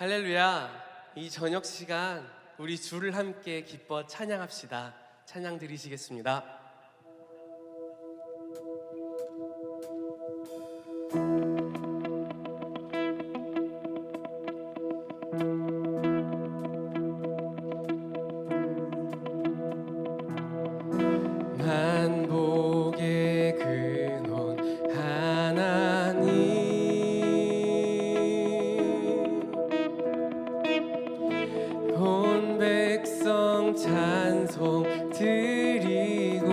할렐루야. 이 저녁 시간 우리 주를 함께 기뻐 찬양합시다. 찬양 드리시겠습니다. 만복의 근원 하나님, 온 백성 찬송 드리고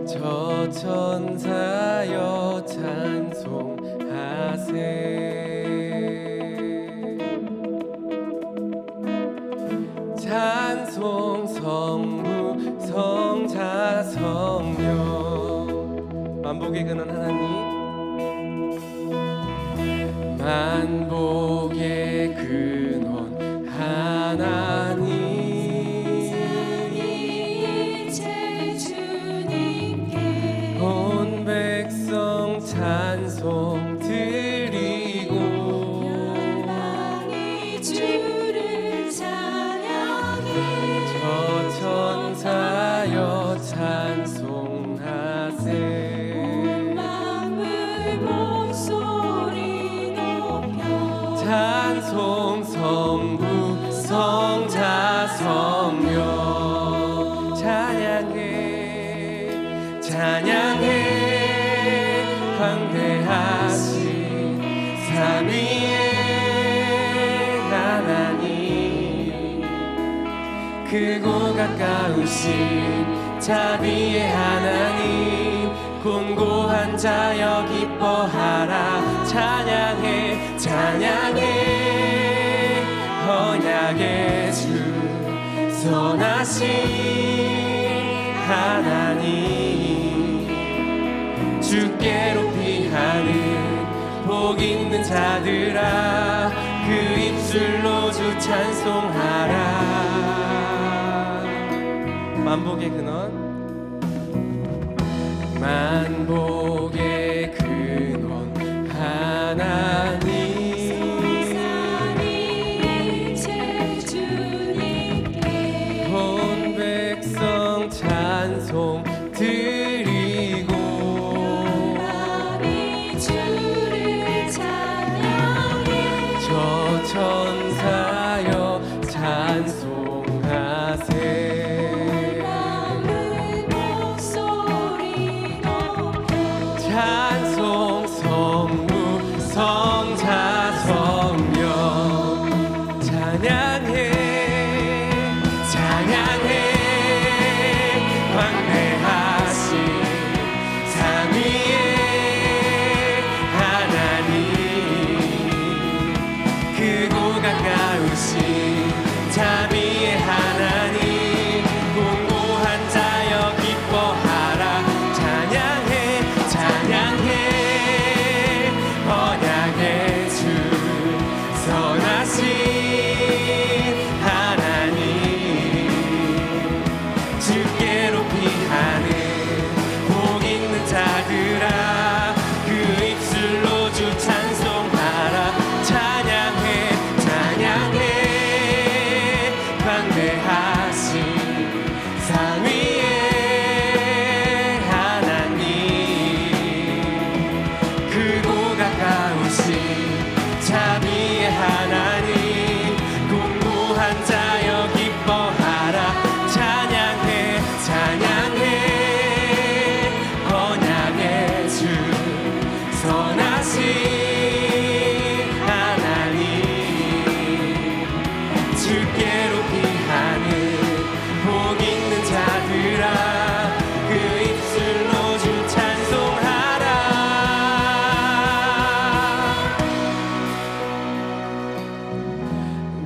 저 천사여 찬송하세. 찬송 성부 성자 성령, 만복의 근원 하나님, 만복의 근원 하나님, 삼위일체 주님께 온 백성 찬송 드리고 열방이 주를 찬양해. 저 천사여 찬송하세. 온 만물 목소리 높여 찬송 성부 성자 성령, 찬양해 찬양해 광대하신 삼위의 하나님, 크고 가까우신 자비의 하나님, 곤고한 자여 기뻐하라. 찬양해 찬양해 언약의 주 선하신 하나님, 주께로 피하는 복 있는 자들아, 그 입술로 주 찬송하라. 만복의 근원, 만복의 근원 하나님, 삼위일체 주님께 온 백성 찬송 드리고 열방이 주를 찬양해. 저 천사여 찬송하세. 만물 목소리 높여 찬송 성부 성자 성령, 찬양해 찬양해 광대하신 삼위의 하나님, 크고 가까우신 자비의 하나님, 공고한 자여 기뻐하라. 찬양해 찬양해 언약의 주 선하신 하나님, 주께로 피하는 복 있는 자들아, 그 입술로 주 찬송하라. 찬양해 찬양해 광대하신 삼위의 하나님, 크고 가까우신 자비의 하나님, 공고한 자여 기뻐하라. 찬양해 찬양해 언약의 주 선하신 하나님, 주께로 피하는 복 있는 자들아, 그 입술로 주 찬송하라.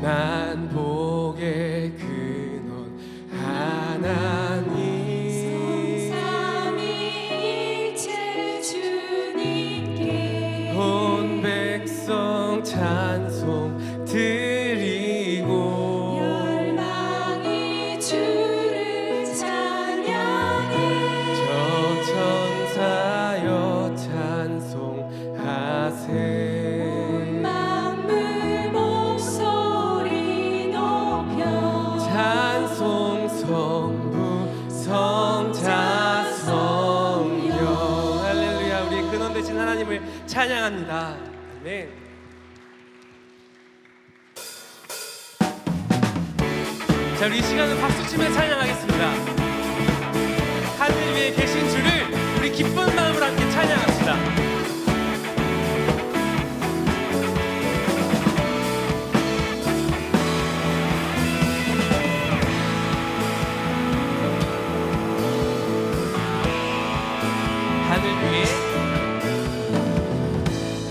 만복의 근원 하나님, 삼위일체 주님께 온 백성 찬송 드리고 열방이 주를 찬양해. 저 천사여 찬송 모든 근원 되신 하나님을 찬양합니다. 아멘. 자, 우리 이 시간은 박수치며 찬양하겠습니다. 하늘 위에 계신 주를 우리 기쁜 마음으로 함께 찬양합시다.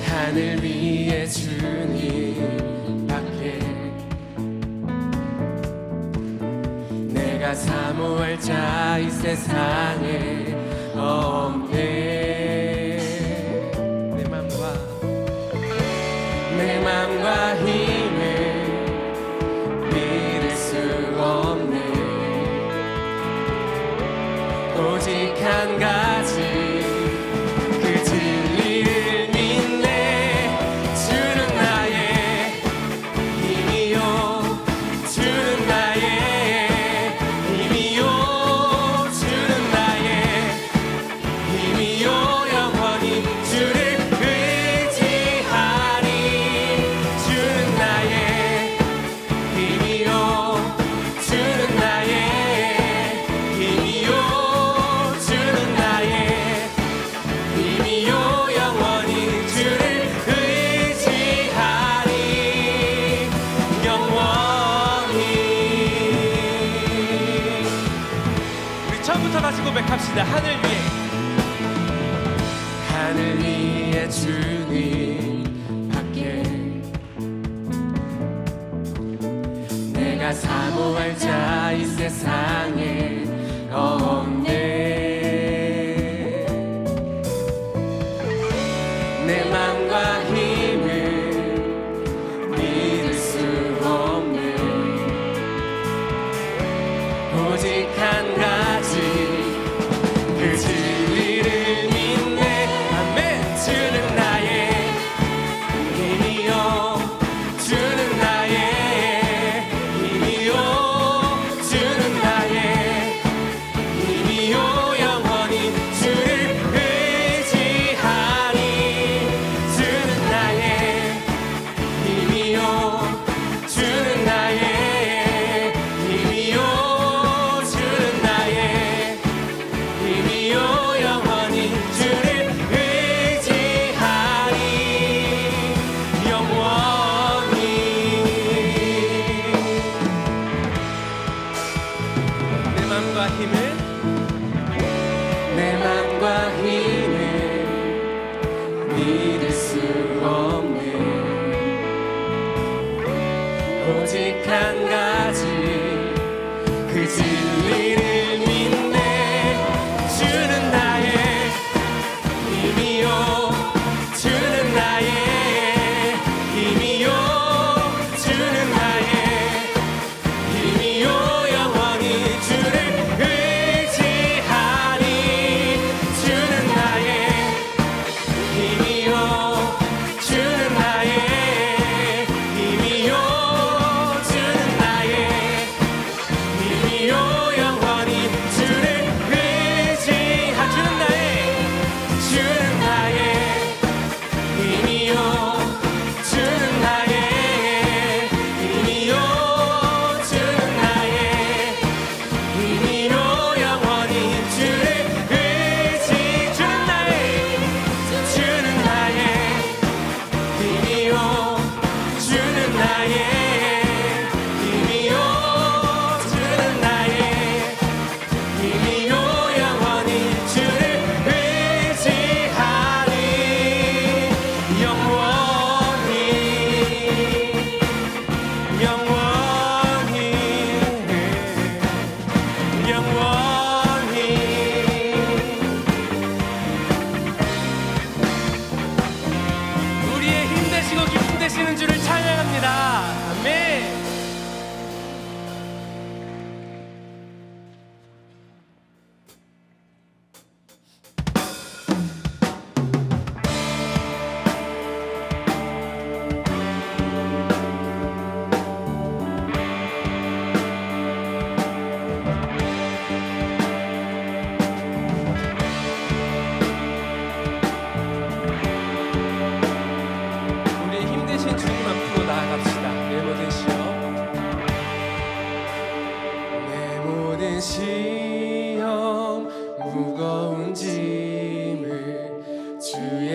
하늘 위에 주님 밖에 내가 사모할 자 이 세상에 없네. 내 맘과 힘을 믿을 수 없네. 오직 한 가지 다시 고백합시다. 하늘 위에 주님 밖에 내가 사모할 자 이 세상에 없네. 내 맘과 힘을 믿을 수 없네. 오직 한 가지 그 진리를 믿네. 아멘. 주는 나의 힘이요, 주는 나의 힘이요, 주는 나의 힘이요. 영원히 주를 의지하니. 주는 나의 힘이요, 주는 나의 힘이요, 주는 나의 힘이요. 영원히 주를 의지하니. 영원히. 내 맘과 힘을, 내 맘과 힘을 믿을 수 없네. 오직 한 가지 그 진리를 믿네. 주는 나의 힘이요, 주는 나의 힘이요, 주는 나의 힘이요. 영원히 주를 의지하니. 주는 나의 힘이요, 주는 나의 힘이요, 주는 나의 힘이요. 영원히 주를 의지하. 주는 나의 힘이요, 주는 나의 힘이요, 주는 나의 힘이요. 영원히 주를 의지. 주는 나의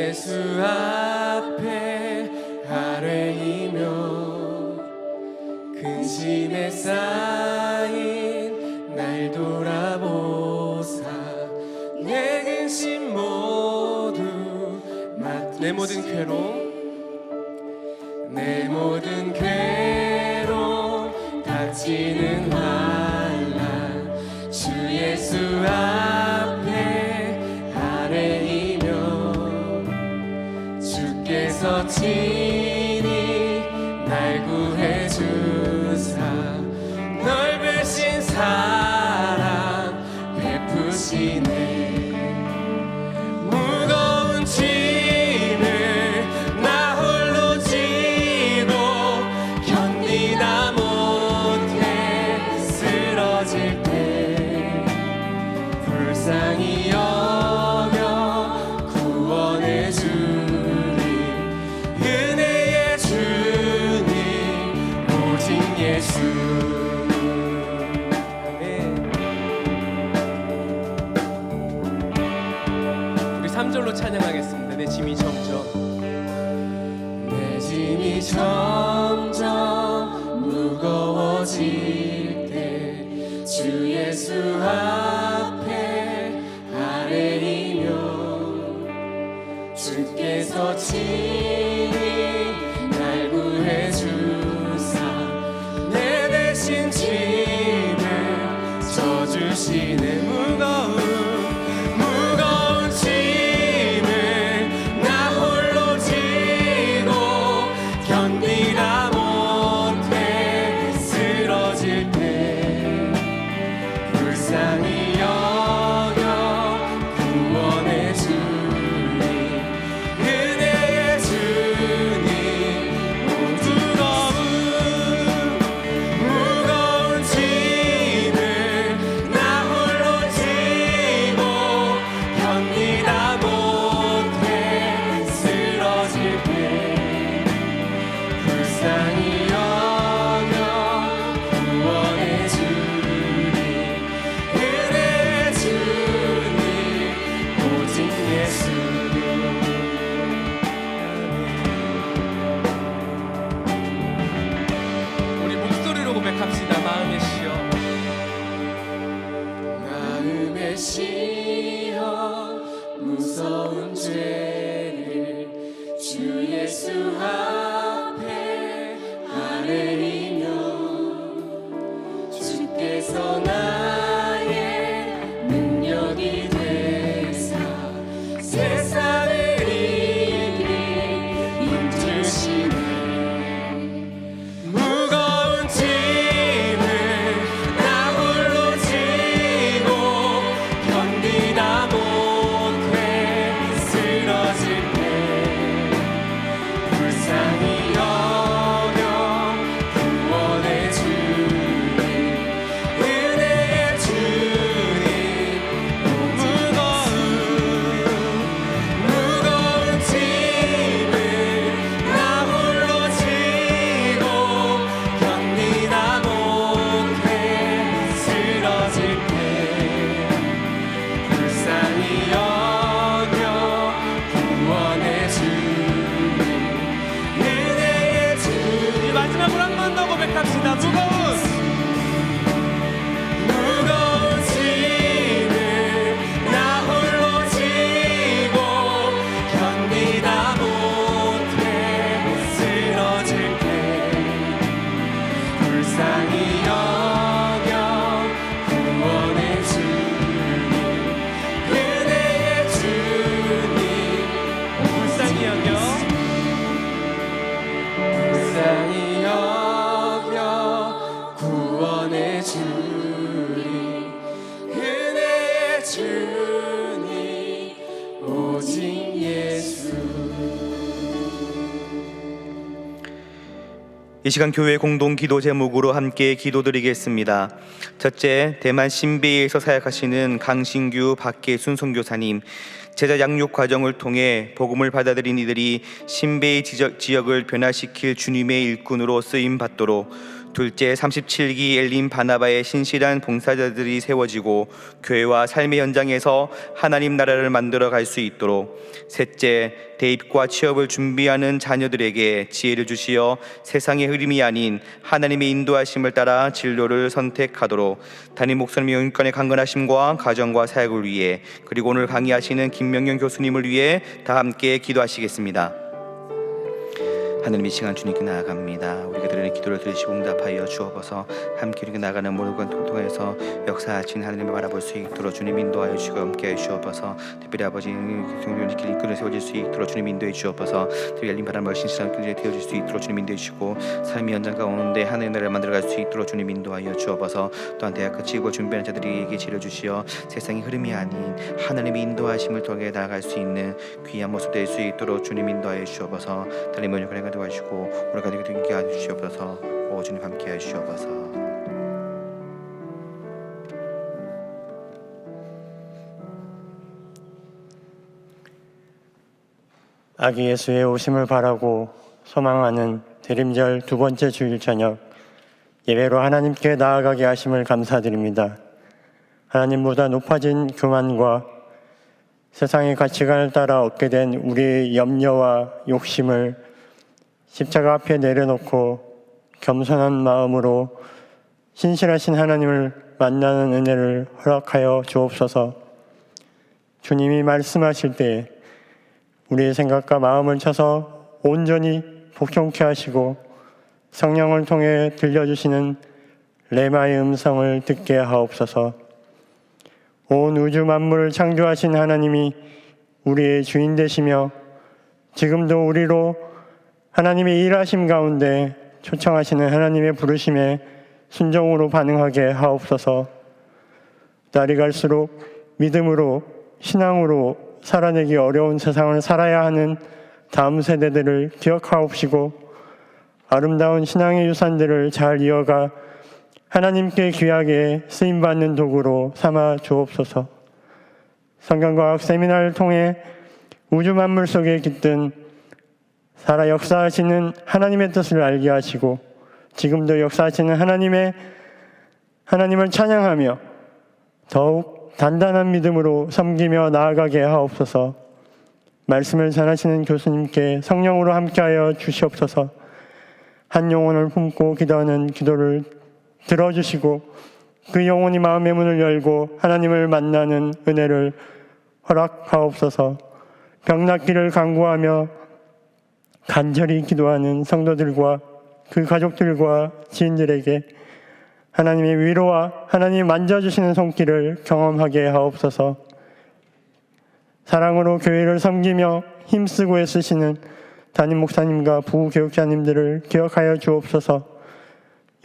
예수 앞에 아뢰이며 근심에 쌓인 날 돌아보사 내 근심 모두 내 모든 괴로움 닥치는 환난 주 예수 앞에 아뢰이며 주께서 친히 날 구해 주사 넓으신 사랑 베푸시네 무거운 짐을 나 홀로 지고 견디다 못해 쓰러질 때 불쌍히 여겨 구원해 주리 은혜의 주님 오직 예수. 우리 3절로 찬양하겠습니다. 내 짐이 점점 무거워질 때 주 예수 앞에 아뢰이며 주께서 친히 날 구해 주사 내 대신 짐을 져주시네 무거운 짐을 나 홀로 지고 견디다 못해 쓰러질 때 불쌍히 여겨 구원해 주리 은혜의 주님 무거운 짐을 나 홀로 지고 견디다 못해 쓰러질 때 불쌍히 여겨 구원해 주리 은혜의 주님 오직 예수. 우리 목소리로 고백합시다. 마음의 시여 무서운 죄를 주 예수 앞에 아뢰이며 주께서 나의 능력이 되사 세상을 이길 힘주시네 무거운 짐을 나 홀로 지고 견디다 못해 쓰러질 때 불쌍히 여겨 구원해 주리 은혜의 주님 무거운 짐을 나 홀로 지고 견디다 못해 쓰러질 때 불쌍히 여겨 구원해 주리 은혜의 주님. 마지막으로 한 번 더 고백합시다. 무거운 짐을 나 홀로 지고 견디다 못해 쓰러질 때 불쌍히 여겨 구원해 주리 은혜의 주님 불쌍히 여겨 구원해 주리 은혜의 주님 오직 예수. 이 시간 교회 공동 기도 제목으로 함께 기도드리겠습니다. 첫째, 대만 신베이에서 사역하시는 강신규 박계순 선교사님, 제자 양육 과정을 통해 복음을 받아들인 이들이 신베이 지역을 변화시킬 주님의 일꾼으로 쓰임 받도록 둘째, 37기 엘림 바나바의 신실한 봉사자들이 세워지고 교회와 삶의 현장에서 하나님 나라를 만들어 갈 수 있도록. 셋째, 대입과 취업을 준비하는 자녀들에게 지혜를 주시어 세상의 흐름이 아닌 하나님의 인도하심을 따라 진로를 선택하도록. 담임 목사님의 영육간의 강건하심과 가정과 사역을 위해, 그리고 오늘 강의하시는 김명영 교수님을 위해 다 함께 기도하시겠습니다. 하나님, 이 시간 주님께 나아갑니다. 우리가 드리는 기도를 들으시고 응답하여 주옵소서. 함께 우리가 나가는 모든 것 통해서 역사하신 하나님을 바라볼 수 있도록 주님 인도하여 주시고 함께하여 주옵소서. 특별히 아버지 성령의 이끌어 세워질 수 있도록 주님 인도해 주옵소서. 특별히 열린 바람을 신실한 끈질에 되어질 수 있도록 주님 인도해 주시고, 삶의 현장 가운데 하나님의 나라를 만들어갈 수 있도록 주님 인도하여 주옵소서. 또한 대학 그치고 준비하는 자들에게 지혜를 주시어 세상의 흐름이 아닌 하나님의 인도하심을 통해 나아갈 수 있는 귀한 모습 될 수 있도록 주님 인도하여 주옵소서. 달린 모든 은혜가 도와주시고 우리 가족이 되게 하여 주시옵소서. 오 주님 함께 하시옵소서. 아기 예수의 오심을 바라고 소망하는 대림절 두 번째 주일 저녁, 예배로 하나님께 나아가게 하심을 감사드립니다. 하나님보다 높아진 교만과 세상의 가치관을 따라 얻게 된 우리의 염려와 욕심을 십자가 앞에 내려놓고 겸손한 마음으로 신실하신 하나님을 만나는 은혜를 허락하여 주옵소서. 주님이 말씀하실 때 우리의 생각과 마음을 쳐서 온전히 복종케 하시고, 성령을 통해 들려주시는 레마의 음성을 듣게 하옵소서. 온 우주 만물을 창조하신 하나님이 우리의 주인 되시며, 지금도 우리로 하나님의 일하심 가운데 초청하시는 하나님의 부르심에 순종으로 반응하게 하옵소서. 날이 갈수록 믿음으로, 신앙으로 살아내기 어려운 세상을 살아야 하는 다음 세대들을 기억하옵시고, 아름다운 신앙의 유산들을 잘 이어가 하나님께 귀하게 쓰임받는 도구로 삼아 주옵소서. 성경과학 세미나를 통해 우주 만물 속에 깃든 살아 역사하시는 하나님의 뜻을 알게 하시고, 지금도 역사하시는 하나님을 찬양하며 더욱 단단한 믿음으로 섬기며 나아가게 하옵소서. 말씀을 전하시는 교수님께 성령으로 함께하여 주시옵소서. 한 영혼을 품고 기도하는 기도를 들어주시고, 그 영혼이 마음의 문을 열고 하나님을 만나는 은혜를 허락하옵소서. 병낫기를 간구하며 간절히 기도하는 성도들과 그 가족들과 지인들에게 하나님의 위로와 하나님이 만져주시는 손길을 경험하게 하옵소서. 사랑으로 교회를 섬기며 힘쓰고 애쓰시는 담임 목사님과 부교육자님들을 기억하여 주옵소서.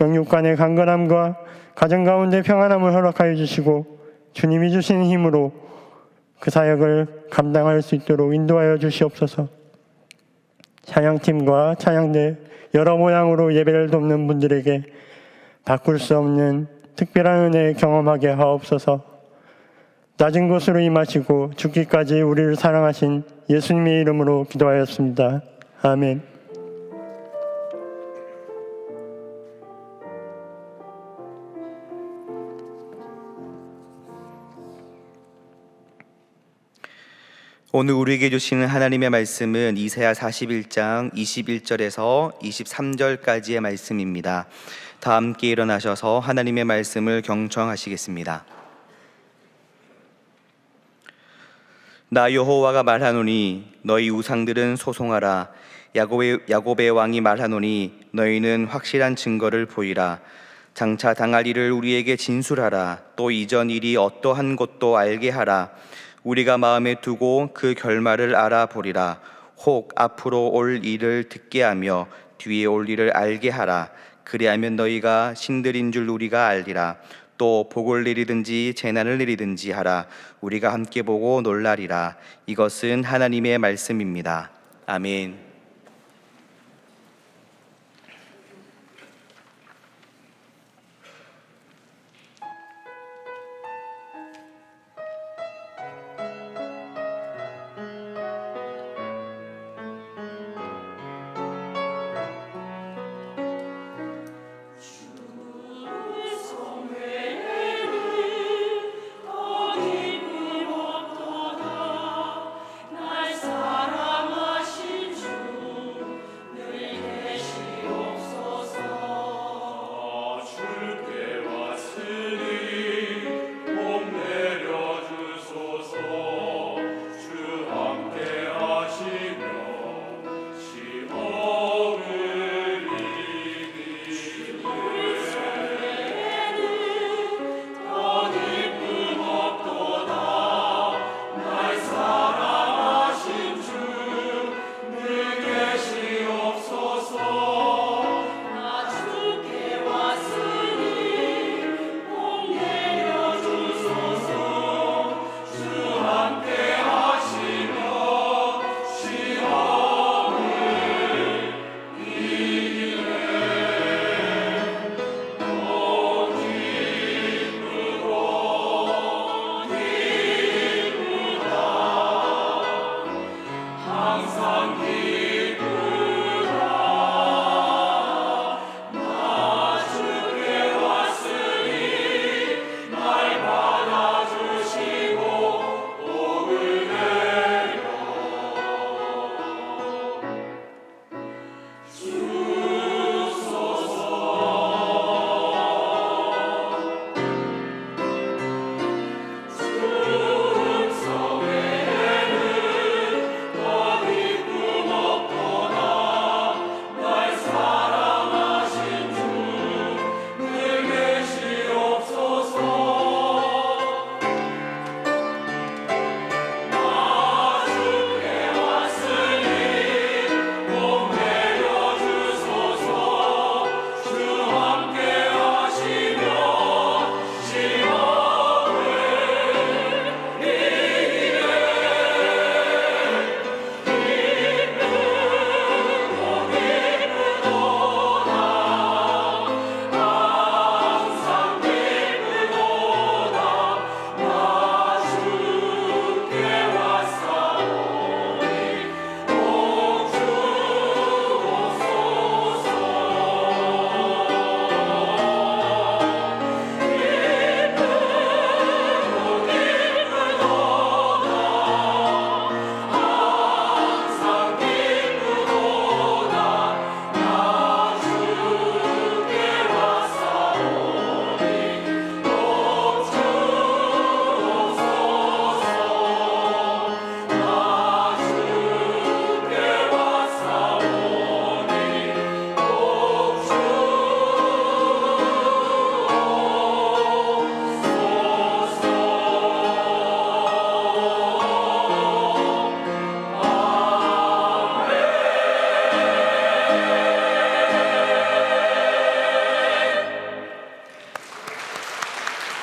영육간의 강건함과 가정 가운데 평안함을 허락하여 주시고, 주님이 주시는 힘으로 그 사역을 감당할 수 있도록 인도하여 주시옵소서. 찬양팀과 찬양대 여러 모양으로 예배를 돕는 분들에게 바꿀 수 없는 특별한 은혜 경험하게 하옵소서. 낮은 곳으로 임하시고 죽기까지 우리를 사랑하신 예수님의 이름으로 기도하였습니다. 아멘. 오늘 우리에게 주시는 하나님의 말씀은 이사야 41장 21절에서 23절까지의 말씀입니다. 다 함께 일어나셔서 하나님의 말씀을 경청하시겠습니다. 나 여호와가 말하노니 너희 우상들은 소송하라. 야곱의 왕이 말하노니 너희는 확실한 증거를 보이라. 장차 당할 일을 우리에게 진술하라. 또 이전 일이 어떠한 것도 알게 하라. 우리가 마음에 두고 그 결말을 알아보리라. 혹 앞으로 올 일을 듣게 하며 뒤에 올 일을 알게 하라. 그리하면 너희가 신들인 줄 우리가 알리라. 또 복을 내리든지 재난을 내리든지 하라. 우리가 함께 보고 놀라리라. 이것은 하나님의 말씀입니다. 아멘.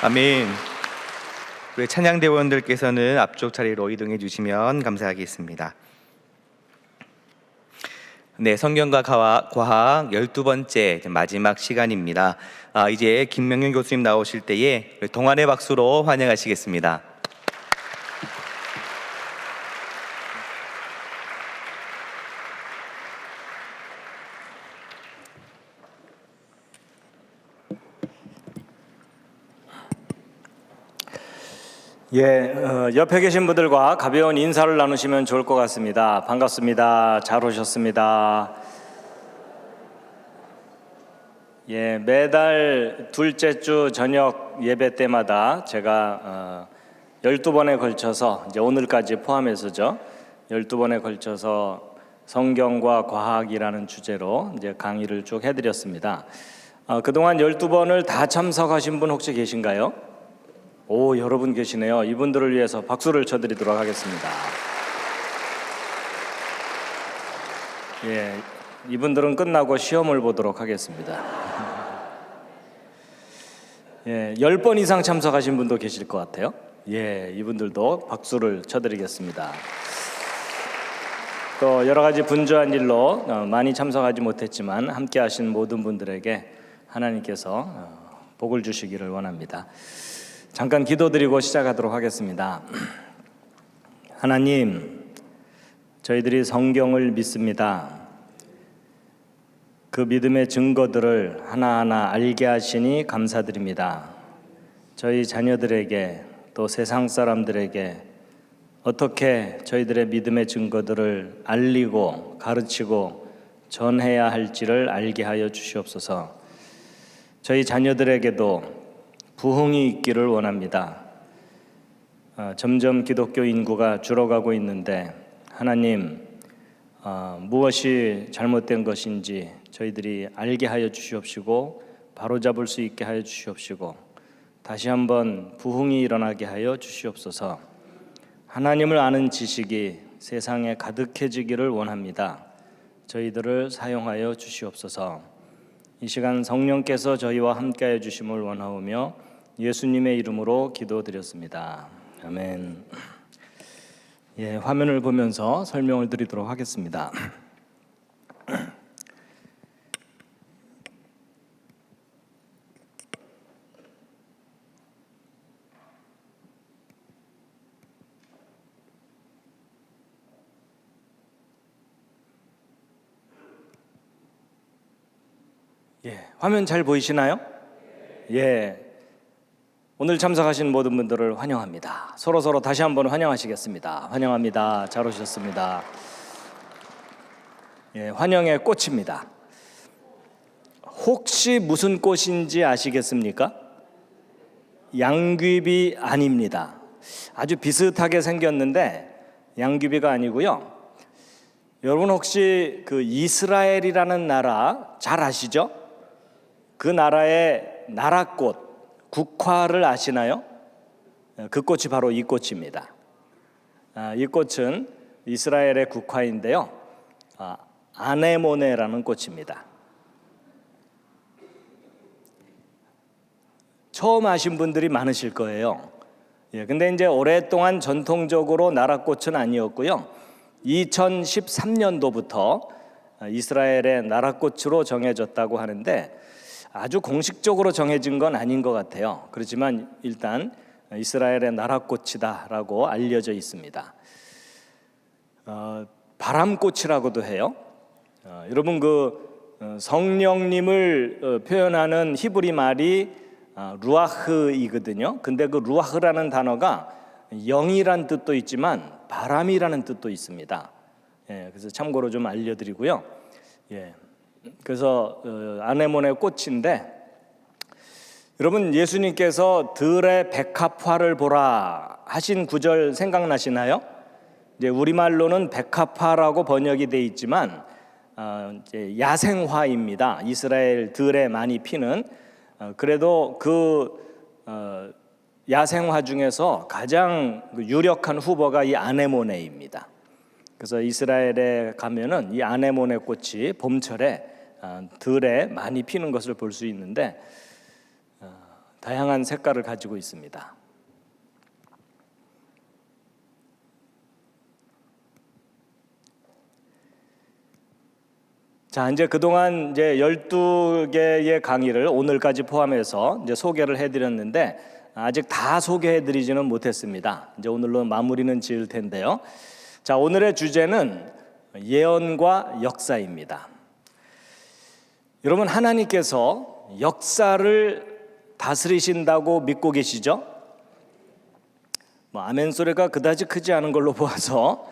아멘. 우리 찬양대원들께서는 앞쪽 자리로 이동해 주시면 감사하겠습니다. 네, 성경과 과학 12번째 마지막 시간입니다. 이제 김명윤 교수님 나오실 때에 동안의 박수로 환영하시겠습니다. 옆에 계신 분들과 가벼운 인사를 나누시면 좋을 것 같습니다. 반갑습니다. 잘 오셨습니다. 매달 둘째 주 저녁 예배 때마다 제가 12번에 걸쳐서 이제 오늘까지 포함해서죠. 12번에 걸쳐서 성경과 과학이라는 주제로 이제 강의를 쭉 해드렸습니다. 그동안 12번을 다 참석하신 분 혹시 계신가요? 오, 여러분 계시네요. 이분들을 위해서 박수를 쳐드리도록 하겠습니다. 이분들은 끝나고 시험을 보도록 하겠습니다. 10번 이상 참석하신 분도 계실 것 같아요. 이분들도 박수를 쳐드리겠습니다. 또 여러 가지 분주한 일로 많이 참석하지 못했지만 함께 하신 모든 분들에게 하나님께서 복을 주시기를 원합니다. 잠깐 기도드리고 시작하도록 하겠습니다. 하나님, 저희들이 성경을 믿습니다. 그 믿음의 증거들을 하나하나 알게 하시니 감사드립니다. 저희 자녀들에게 또 세상 사람들에게 어떻게 저희들의 믿음의 증거들을 알리고 가르치고 전해야 할지를 알게 하여 주시옵소서. 저희 자녀들에게도 부흥이 있기를 원합니다. 점점 기독교 인구가 줄어가고 있는데 하나님, 무엇이 잘못된 것인지 저희들이 알게 하여 주시옵시고 바로잡을 수 있게 하여 주시옵시고 다시 한번 부흥이 일어나게 하여 주시옵소서. 하나님을 아는 지식이 세상에 가득해지기를 원합니다. 저희들을 사용하여 주시옵소서. 이 시간 성령께서 저희와 함께하여 주심을 원하오며 예수님의 이름으로 기도드렸습니다. 아멘. 화면을 보면서 설명을 드리도록 하겠습니다. 화면 잘 보이시나요? 오늘 참석하신 모든 분들을 환영합니다. 서로 다시 한번 환영하시겠습니다. 환영합니다. 잘 오셨습니다. 환영의 꽃입니다. 혹시 무슨 꽃인지 아시겠습니까? 양귀비 아닙니다. 아주 비슷하게 생겼는데 양귀비가 아니고요. 여러분 혹시 그 이스라엘이라는 나라 잘 아시죠? 그 나라의 나라꽃, 국화를 아시나요? 그 꽃이 바로 이 꽃입니다. 이 꽃은 이스라엘의 국화인데요. 아네모네라는 꽃입니다. 처음 아신 분들이 많으실 거예요. 근데 이제 오랫동안 전통적으로 나라꽃은 아니었고요. 2013년도부터 이스라엘의 나라꽃으로 정해졌다고 하는데 아주 공식적으로 정해진 건 아닌 것 같아요. 그렇지만 일단 이스라엘의 나라꽃이다라고 알려져 있습니다. 바람꽃이라고도 해요. 여러분 그 성령님을 표현하는 히브리 말이 루아흐이거든요. 근데 그 루아흐라는 단어가 영이란 뜻도 있지만 바람이라는 뜻도 있습니다. 그래서 참고로 좀 알려드리고요. 그래서 아네모네 꽃인데 여러분 예수님께서 들의 백합화를 보라 하신 구절 생각나시나요? 이제 우리말로는 백합화라고 번역이 돼 있지만 이제 야생화입니다. 이스라엘 들에 많이 피는 그래도 그 야생화 중에서 가장 유력한 후보가 이 아네모네입니다. 그래서 이스라엘에 가면은 이 아네모네 꽃이 봄철에 들에 많이 피는 것을 볼 수 있는데 다양한 색깔을 가지고 있습니다. 자, 이제 그동안 이제 12개의 강의를 오늘까지 포함해서 이제 소개를 해드렸는데 아직 다 소개해드리지는 못했습니다. 이제 오늘로 마무리는 지을 텐데요. 자, 오늘의 주제는 예언과 역사입니다. 여러분 하나님께서 역사를 다스리신다고 믿고 계시죠? 아멘 소리가 그다지 크지 않은 걸로 보아서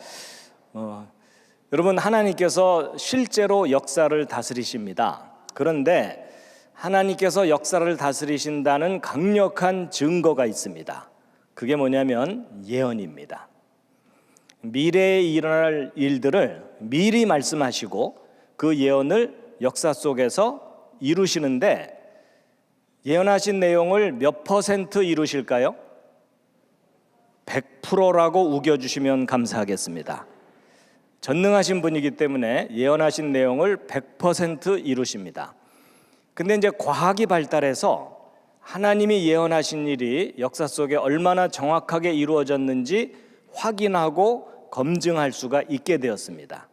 여러분 하나님께서 실제로 역사를 다스리십니다. 그런데 하나님께서 역사를 다스리신다는 강력한 증거가 있습니다. 그게 뭐냐면 예언입니다. 미래에 일어날 일들을 미리 말씀하시고 그 예언을 역사 속에서 이루시는데 예언하신 내용을 몇 퍼센트 이루실까요? 100%라고 우겨주시면 감사하겠습니다. 전능하신 분이기 때문에 예언하신 내용을 100% 이루십니다. 근데 이제 과학이 발달해서 하나님이 예언하신 일이 역사 속에 얼마나 정확하게 이루어졌는지 확인하고 검증할 수가 있게 되었습니다.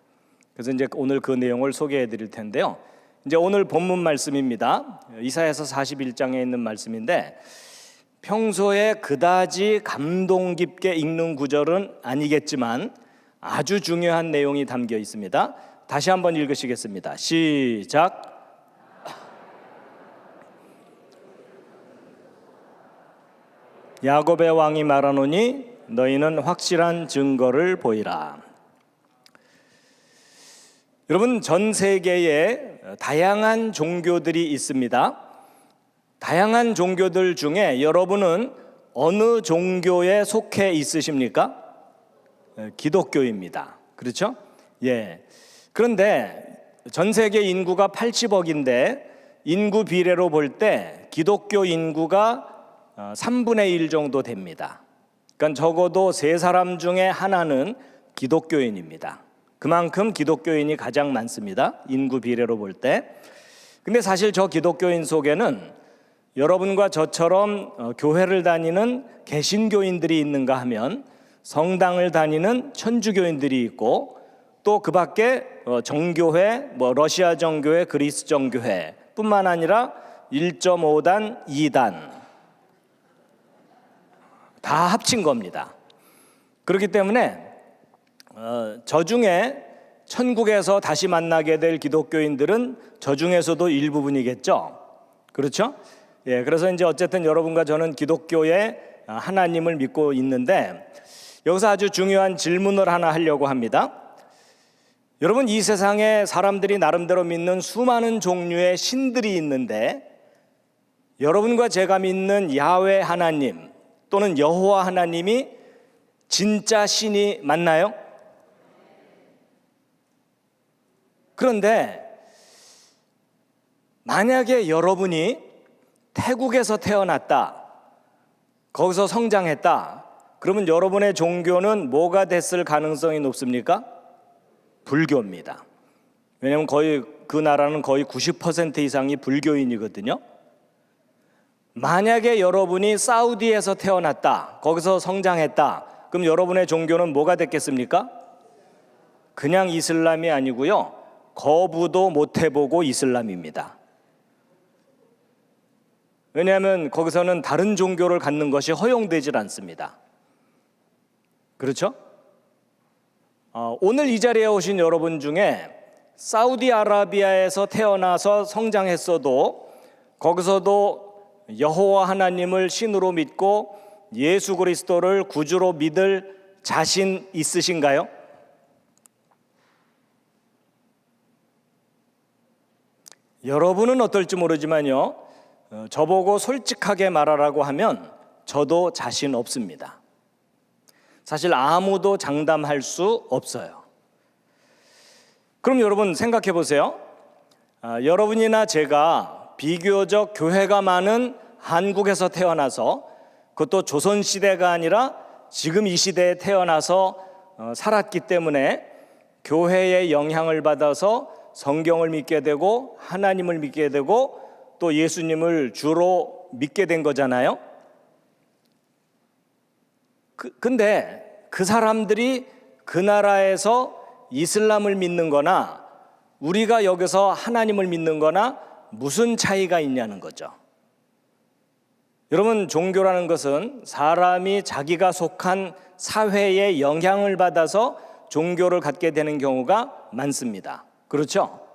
그래서 이제 오늘 그 내용을 소개해 드릴 텐데요. 이제 오늘 본문 말씀입니다. 이사야서 41장에 있는 말씀인데 평소에 그다지 감동 깊게 읽는 구절은 아니겠지만 아주 중요한 내용이 담겨 있습니다. 다시 한번 읽으시겠습니다. 시작. 야곱의 왕이 말하노니 너희는 확실한 증거를 보이라. 여러분 전 세계에 다양한 종교들이 있습니다. 다양한 종교들 중에 여러분은 어느 종교에 속해 있으십니까? 기독교입니다. 그렇죠? 그런데 전 세계 인구가 80억인데 인구 비례로 볼 때 기독교 인구가 3분의 1 정도 됩니다. 그러니까 적어도 3사람 중에 하나는 기독교인입니다. 그만큼 기독교인이 가장 많습니다. 인구 비례로 볼 때. 근데 사실 저 기독교인 속에는 여러분과 저처럼 교회를 다니는 개신교인들이 있는가 하면 성당을 다니는 천주교인들이 있고 또 그 밖에 정교회, 러시아 정교회, 그리스 정교회 뿐만 아니라 1.5단, 2단 다 합친 겁니다. 그렇기 때문에 저 중에 천국에서 다시 만나게 될 기독교인들은 저 중에서도 일부분이겠죠. 그렇죠? 예, 그래서 이제 어쨌든 여러분과 저는 기독교의 하나님을 믿고 있는데 여기서 아주 중요한 질문을 하나 하려고 합니다. 여러분, 이 세상에 사람들이 나름대로 믿는 수많은 종류의 신들이 있는데 여러분과 제가 믿는 야훼 하나님 또는 여호와 하나님이 진짜 신이 맞나요? 그런데 만약에 여러분이 태국에서 태어났다, 거기서 성장했다, 그러면 여러분의 종교는 뭐가 됐을 가능성이 높습니까? 불교입니다. 왜냐하면 거의 그 나라는 거의 90% 이상이 불교인이거든요. 만약에 여러분이 사우디에서 태어났다, 거기서 성장했다, 그럼 여러분의 종교는 뭐가 됐겠습니까? 그냥 이슬람이 아니고요, 거부도 못 해보고 이슬람입니다. 왜냐하면 거기서는 다른 종교를 갖는 것이 허용되질 않습니다. 그렇죠? 오늘 이 자리에 오신 여러분 중에 사우디아라비아에서 태어나서 성장했어도 거기서도 여호와 하나님을 신으로 믿고 예수 그리스도를 구주로 믿을 자신 있으신가요? 여러분은 어떨지 모르지만요, 저보고 솔직하게 말하라고 하면 저도 자신 없습니다. 사실 아무도 장담할 수 없어요. 그럼 여러분 생각해 보세요. 여러분이나 제가 비교적 교회가 많은 한국에서 태어나서, 그것도 조선시대가 아니라 지금 이 시대에 태어나서 살았기 때문에 교회의 영향을 받아서 성경을 믿게 되고 하나님을 믿게 되고 또 예수님을 주로 믿게 된 거잖아요. 근데 그 사람들이 그 나라에서 이슬람을 믿는 거나 우리가 여기서 하나님을 믿는 거나 무슨 차이가 있냐는 거죠. 여러분, 종교라는 것은 사람이 자기가 속한 사회에 영향을 받아서 종교를 갖게 되는 경우가 많습니다. 그렇죠?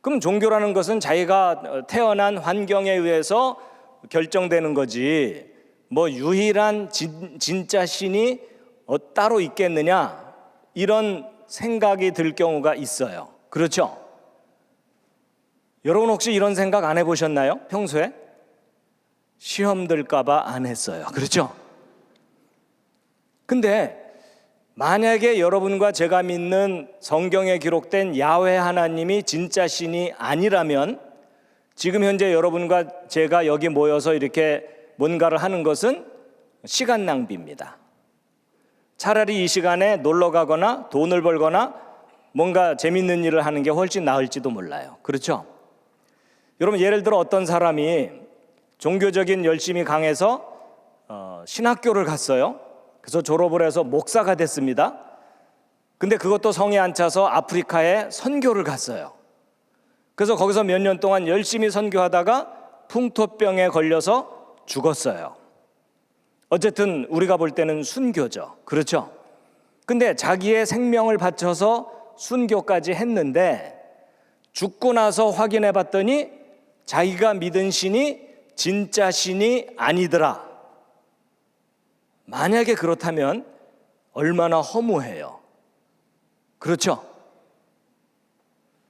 그럼 종교라는 것은 자기가 태어난 환경에 의해서 결정되는 거지, 뭐 유일한 진짜 신이 따로 있겠느냐, 이런 생각이 들 경우가 있어요. 그렇죠? 여러분 혹시 이런 생각 안 해보셨나요? 평소에? 시험 들까 봐 안 했어요. 그렇죠? 근데 만약에 여러분과 제가 믿는 성경에 기록된 야훼 하나님이 진짜 신이 아니라면 지금 현재 여러분과 제가 여기 모여서 이렇게 뭔가를 하는 것은 시간 낭비입니다. 차라리 이 시간에 놀러 가거나 돈을 벌거나 뭔가 재밌는 일을 하는 게 훨씬 나을지도 몰라요. 그렇죠? 여러분, 예를 들어 어떤 사람이 종교적인 열심이 강해서 신학교를 갔어요. 그래서 졸업을 해서 목사가 됐습니다. 근데 그것도 성에 안 차서 아프리카에 선교를 갔어요. 그래서 거기서 몇 년 동안 열심히 선교하다가 풍토병에 걸려서 죽었어요. 어쨌든 우리가 볼 때는 순교죠. 그렇죠? 근데 자기의 생명을 바쳐서 순교까지 했는데 죽고 나서 확인해 봤더니 자기가 믿은 신이 진짜 신이 아니더라. 만약에 그렇다면 얼마나 허무해요. 그렇죠?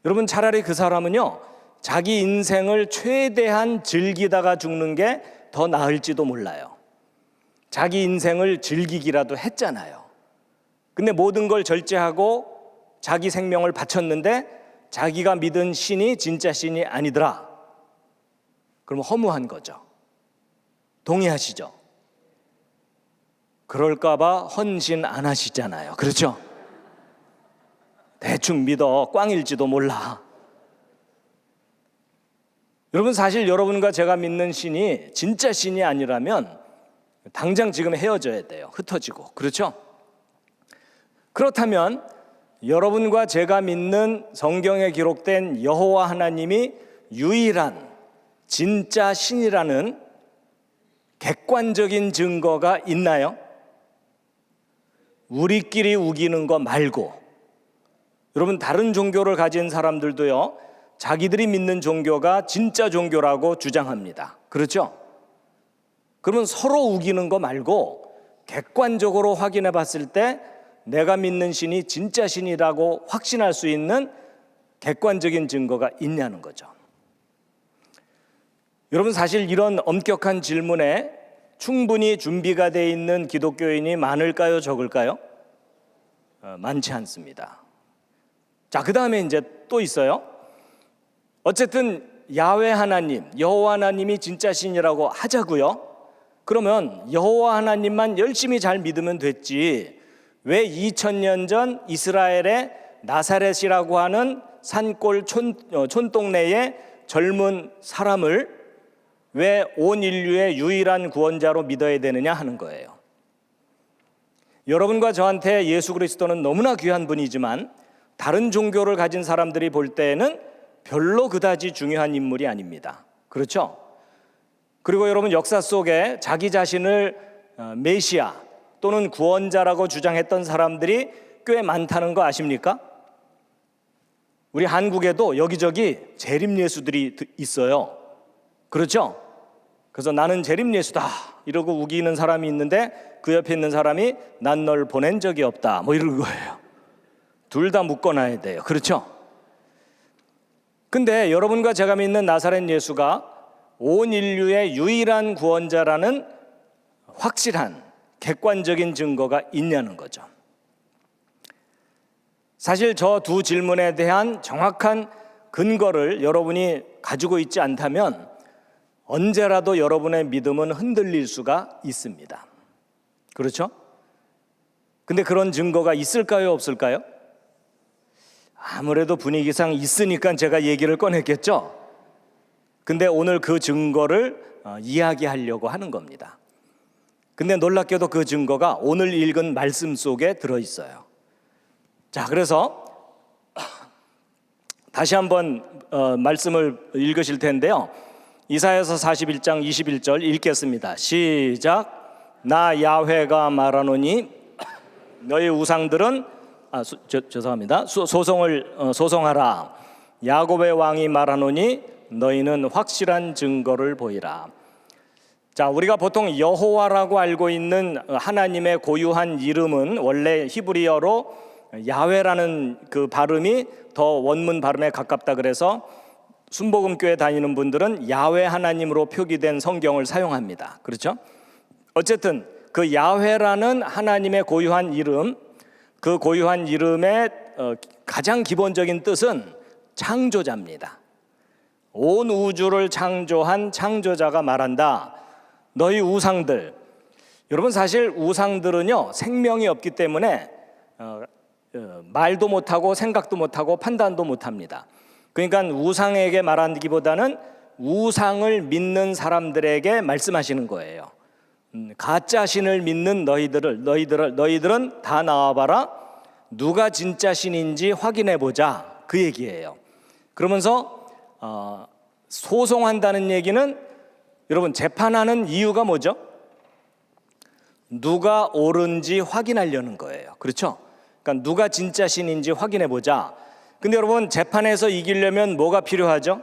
여러분, 차라리 그 사람은요, 자기 인생을 최대한 즐기다가 죽는 게 더 나을지도 몰라요. 자기 인생을 즐기기라도 했잖아요. 근데 모든 걸 절제하고 자기 생명을 바쳤는데 자기가 믿은 신이 진짜 신이 아니더라. 그럼 허무한 거죠. 동의하시죠? 그럴까 봐 헌신 안 하시잖아요. 그렇죠? 대충 믿어, 꽝일지도 몰라. 여러분, 사실 여러분과 제가 믿는 신이 진짜 신이 아니라면 당장 지금 헤어져야 돼요. 흩어지고. 그렇죠? 그렇다면 여러분과 제가 믿는 성경에 기록된 여호와 하나님이 유일한 진짜 신이라는 객관적인 증거가 있나요? 우리끼리 우기는 거 말고 여러분, 다른 종교를 가진 사람들도요, 자기들이 믿는 종교가 진짜 종교라고 주장합니다. 그렇죠? 그러면 서로 우기는 거 말고 객관적으로 확인해 봤을 때 내가 믿는 신이 진짜 신이라고 확신할 수 있는 객관적인 증거가 있냐는 거죠. 여러분, 사실 이런 엄격한 질문에 충분히 준비가 되어 있는 기독교인이 많을까요, 적을까요? 많지 않습니다. 자, 그 다음에 이제 또 있어요. 어쨌든 야훼 하나님, 여호와 하나님이 진짜 신이라고 하자고요. 그러면 여호와 하나님만 열심히 잘 믿으면 됐지, 왜 2000년 전 이스라엘의 나사렛이라고 하는 산골 촌동네의 젊은 사람을 왜 온 인류의 유일한 구원자로 믿어야 되느냐 하는 거예요. 여러분과 저한테 예수 그리스도는 너무나 귀한 분이지만 다른 종교를 가진 사람들이 볼 때에는 별로 그다지 중요한 인물이 아닙니다. 그렇죠? 그리고 여러분, 역사 속에 자기 자신을 메시아 또는 구원자라고 주장했던 사람들이 꽤 많다는 거 아십니까? 우리 한국에도 여기저기 재림 예수들이 있어요. 그렇죠? 그래서 나는 재림 예수다 이러고 우기는 사람이 있는데 그 옆에 있는 사람이 난 널 보낸 적이 없다 뭐 이런 거예요. 둘 다 묶어놔야 돼요. 그렇죠? 근데 여러분과 제가 믿는 나사렛 예수가 온 인류의 유일한 구원자라는 확실한 객관적인 증거가 있냐는 거죠. 사실 저 두 질문에 대한 정확한 근거를 여러분이 가지고 있지 않다면 언제라도 여러분의 믿음은 흔들릴 수가 있습니다. 그렇죠? 근데 그런 증거가 있을까요, 없을까요? 아무래도 분위기상 있으니까 제가 얘기를 꺼냈겠죠? 근데 오늘 그 증거를 이야기하려고 하는 겁니다. 근데 놀랍게도 그 증거가 오늘 읽은 말씀 속에 들어있어요. 자, 그래서 다시 한번 말씀을 읽으실 텐데요. 이사야서 41장 21절 읽겠습니다. 시작. 나 야훼가 말하노니 너희 우상들은 죄송합니다. 소송하라. 야곱의 왕이 말하노니 너희는 확실한 증거를 보이라. 자, 우리가 보통 여호와라고 알고 있는 하나님의 고유한 이름은 원래 히브리어로 야훼라는 그 발음이 더 원문 발음에 가깝다 그래서 순복음교회 다니는 분들은 야훼 하나님으로 표기된 성경을 사용합니다. 그렇죠? 어쨌든 그 야훼라는 하나님의 고유한 이름, 그 고유한 이름의 가장 기본적인 뜻은 창조자입니다. 온 우주를 창조한 창조자가 말한다. 너희 우상들, 여러분 사실 우상들은요 생명이 없기 때문에 말도 못하고 생각도 못하고 판단도 못합니다. 그러니까 우상에게 말하기보다는 우상을 믿는 사람들에게 말씀하시는 거예요. 가짜 신을 믿는 너희들은 다 나와봐라. 누가 진짜 신인지 확인해 보자. 그 얘기예요. 그러면서 소송한다는 얘기는 여러분 재판하는 이유가 뭐죠? 누가 옳은지 확인하려는 거예요. 그렇죠? 그러니까 누가 진짜 신인지 확인해 보자. 근데 여러분 재판에서 이기려면 뭐가 필요하죠?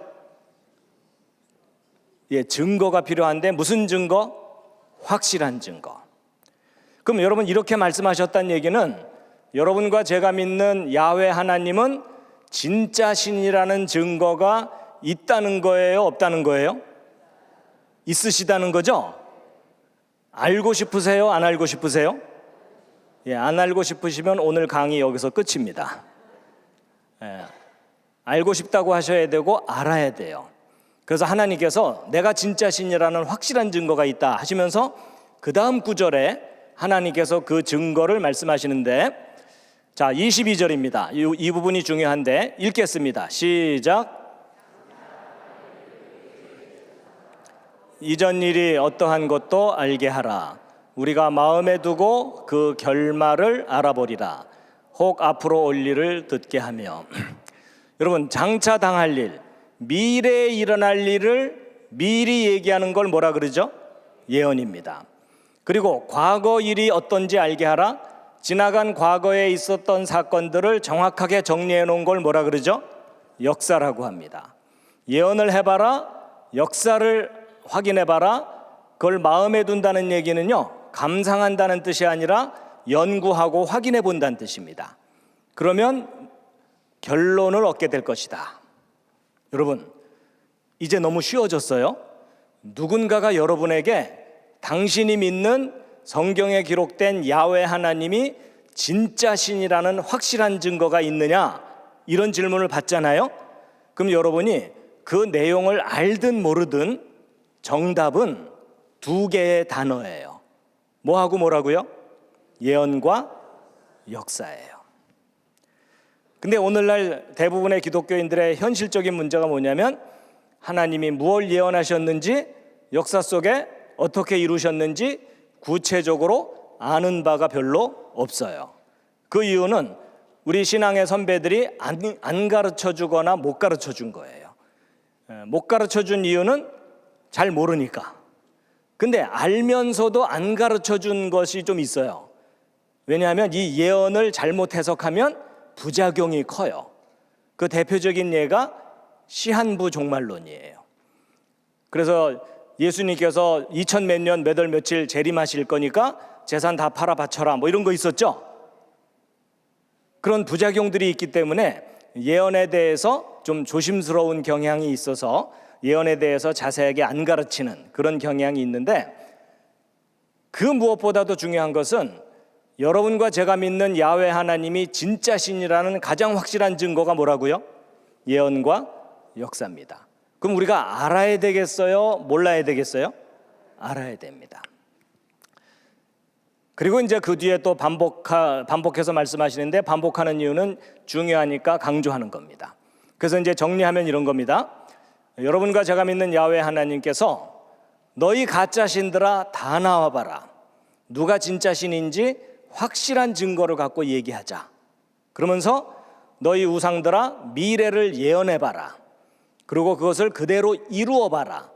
증거가 필요한데 무슨 증거? 확실한 증거. 그럼 여러분 이렇게 말씀하셨다는 얘기는 여러분과 제가 믿는 야훼 하나님은 진짜 신이라는 증거가 있다는 거예요, 없다는 거예요? 있으시다는 거죠? 알고 싶으세요? 안 알고 싶으세요? 안 알고 싶으시면 오늘 강의 여기서 끝입니다. 알고 싶다고 하셔야 되고 알아야 돼요. 그래서 하나님께서 내가 진짜 신이라는 확실한 증거가 있다 하시면서 그 다음 구절에 하나님께서 그 증거를 말씀하시는데, 자 22절입니다. 이 부분이 중요한데 읽겠습니다. 시작. 이전 일이 어떠한 것도 알게 하라. 우리가 마음에 두고 그 결말을 알아보리라. 혹 앞으로 올 일을 듣게 하며. 여러분 장차 당할 일, 미래에 일어날 일을 미리 얘기하는 걸 뭐라 그러죠? 예언입니다. 그리고 과거 일이 어떤지 알게 하라. 지나간 과거에 있었던 사건들을 정확하게 정리해 놓은 걸 뭐라 그러죠? 역사라고 합니다. 예언을 해봐라, 역사를 확인해봐라. 그걸 마음에 둔다는 얘기는요, 감상한다는 뜻이 아니라 연구하고 확인해 본다는 뜻입니다. 그러면 결론을 얻게 될 것이다. 여러분, 이제 너무 쉬워졌어요. 누군가가 여러분에게 당신이 믿는 성경에 기록된 야훼 하나님이 진짜 신이라는 확실한 증거가 있느냐, 이런 질문을 받잖아요. 그럼 여러분이 그 내용을 알든 모르든 정답은 두 개의 단어예요. 뭐하고 뭐라고요? 예언과 역사예요. 근데 오늘날 대부분의 기독교인들의 현실적인 문제가 뭐냐면, 하나님이 무엇을 예언하셨는지, 역사 속에 어떻게 이루셨는지 구체적으로 아는 바가 별로 없어요. 그 이유는 우리 신앙의 선배들이 안 가르쳐 주거나 못 가르쳐 준 거예요. 못 가르쳐 준 이유는 잘 모르니까. 근데 알면서도 안 가르쳐 준 것이 좀 있어요. 왜냐하면 이 예언을 잘못 해석하면 부작용이 커요. 그 대표적인 예가 시한부 종말론이에요. 그래서 예수님께서 2000 몇 년 몇 월 며칠 재림하실 거니까 재산 다 팔아 바쳐라, 뭐 이런 거 있었죠. 그런 부작용들이 있기 때문에 예언에 대해서 좀 조심스러운 경향이 있어서 예언에 대해서 자세하게 안 가르치는 그런 경향이 있는데, 그 무엇보다도 중요한 것은 여러분과 제가 믿는 야훼 하나님이 진짜 신이라는 가장 확실한 증거가 뭐라고요? 예언과 역사입니다. 그럼 우리가 알아야 되겠어요? 몰라야 되겠어요? 알아야 됩니다. 그리고 이제 그 뒤에 또 반복해서 말씀하시는데, 반복하는 이유는 중요하니까 강조하는 겁니다. 그래서 이제 정리하면 이런 겁니다. 여러분과 제가 믿는 야훼 하나님께서 너희 가짜 신들아 다 나와봐라, 누가 진짜 신인지 확실한 증거를 갖고 얘기하자. 그러면서 너희 우상들아 미래를 예언해봐라, 그리고 그것을 그대로 이루어봐라.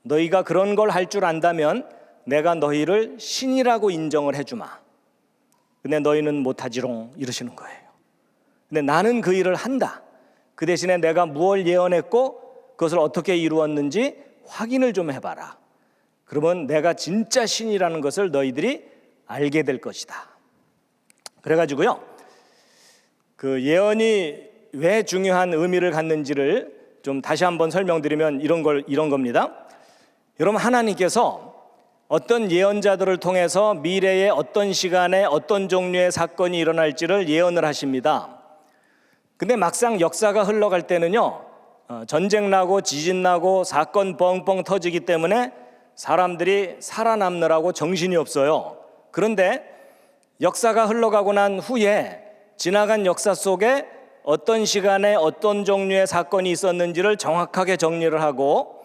너희가 그런 걸 할 줄 안다면 내가 너희를 신이라고 인정을 해주마. 근데 너희는 못하지롱 이러시는 거예요. 근데 나는 그 일을 한다. 그 대신에 내가 무엇을 예언했고 그것을 어떻게 이루었는지 확인을 좀 해봐라. 그러면 내가 진짜 신이라는 것을 너희들이 알게 될 것이다. 그래가지고요, 그 예언이 왜 중요한 의미를 갖는지를 좀 다시 한번 설명드리면 이런 겁니다. 여러분, 하나님께서 어떤 예언자들을 통해서 미래에 어떤 시간에 어떤 종류의 사건이 일어날지를 예언을 하십니다. 근데 막상 역사가 흘러갈 때는요, 전쟁 나고 지진 나고 사건 뻥뻥 터지기 때문에 사람들이 살아남느라고 정신이 없어요. 그런데 역사가 흘러가고 난 후에 지나간 역사 속에 어떤 시간에 어떤 종류의 사건이 있었는지를 정확하게 정리를 하고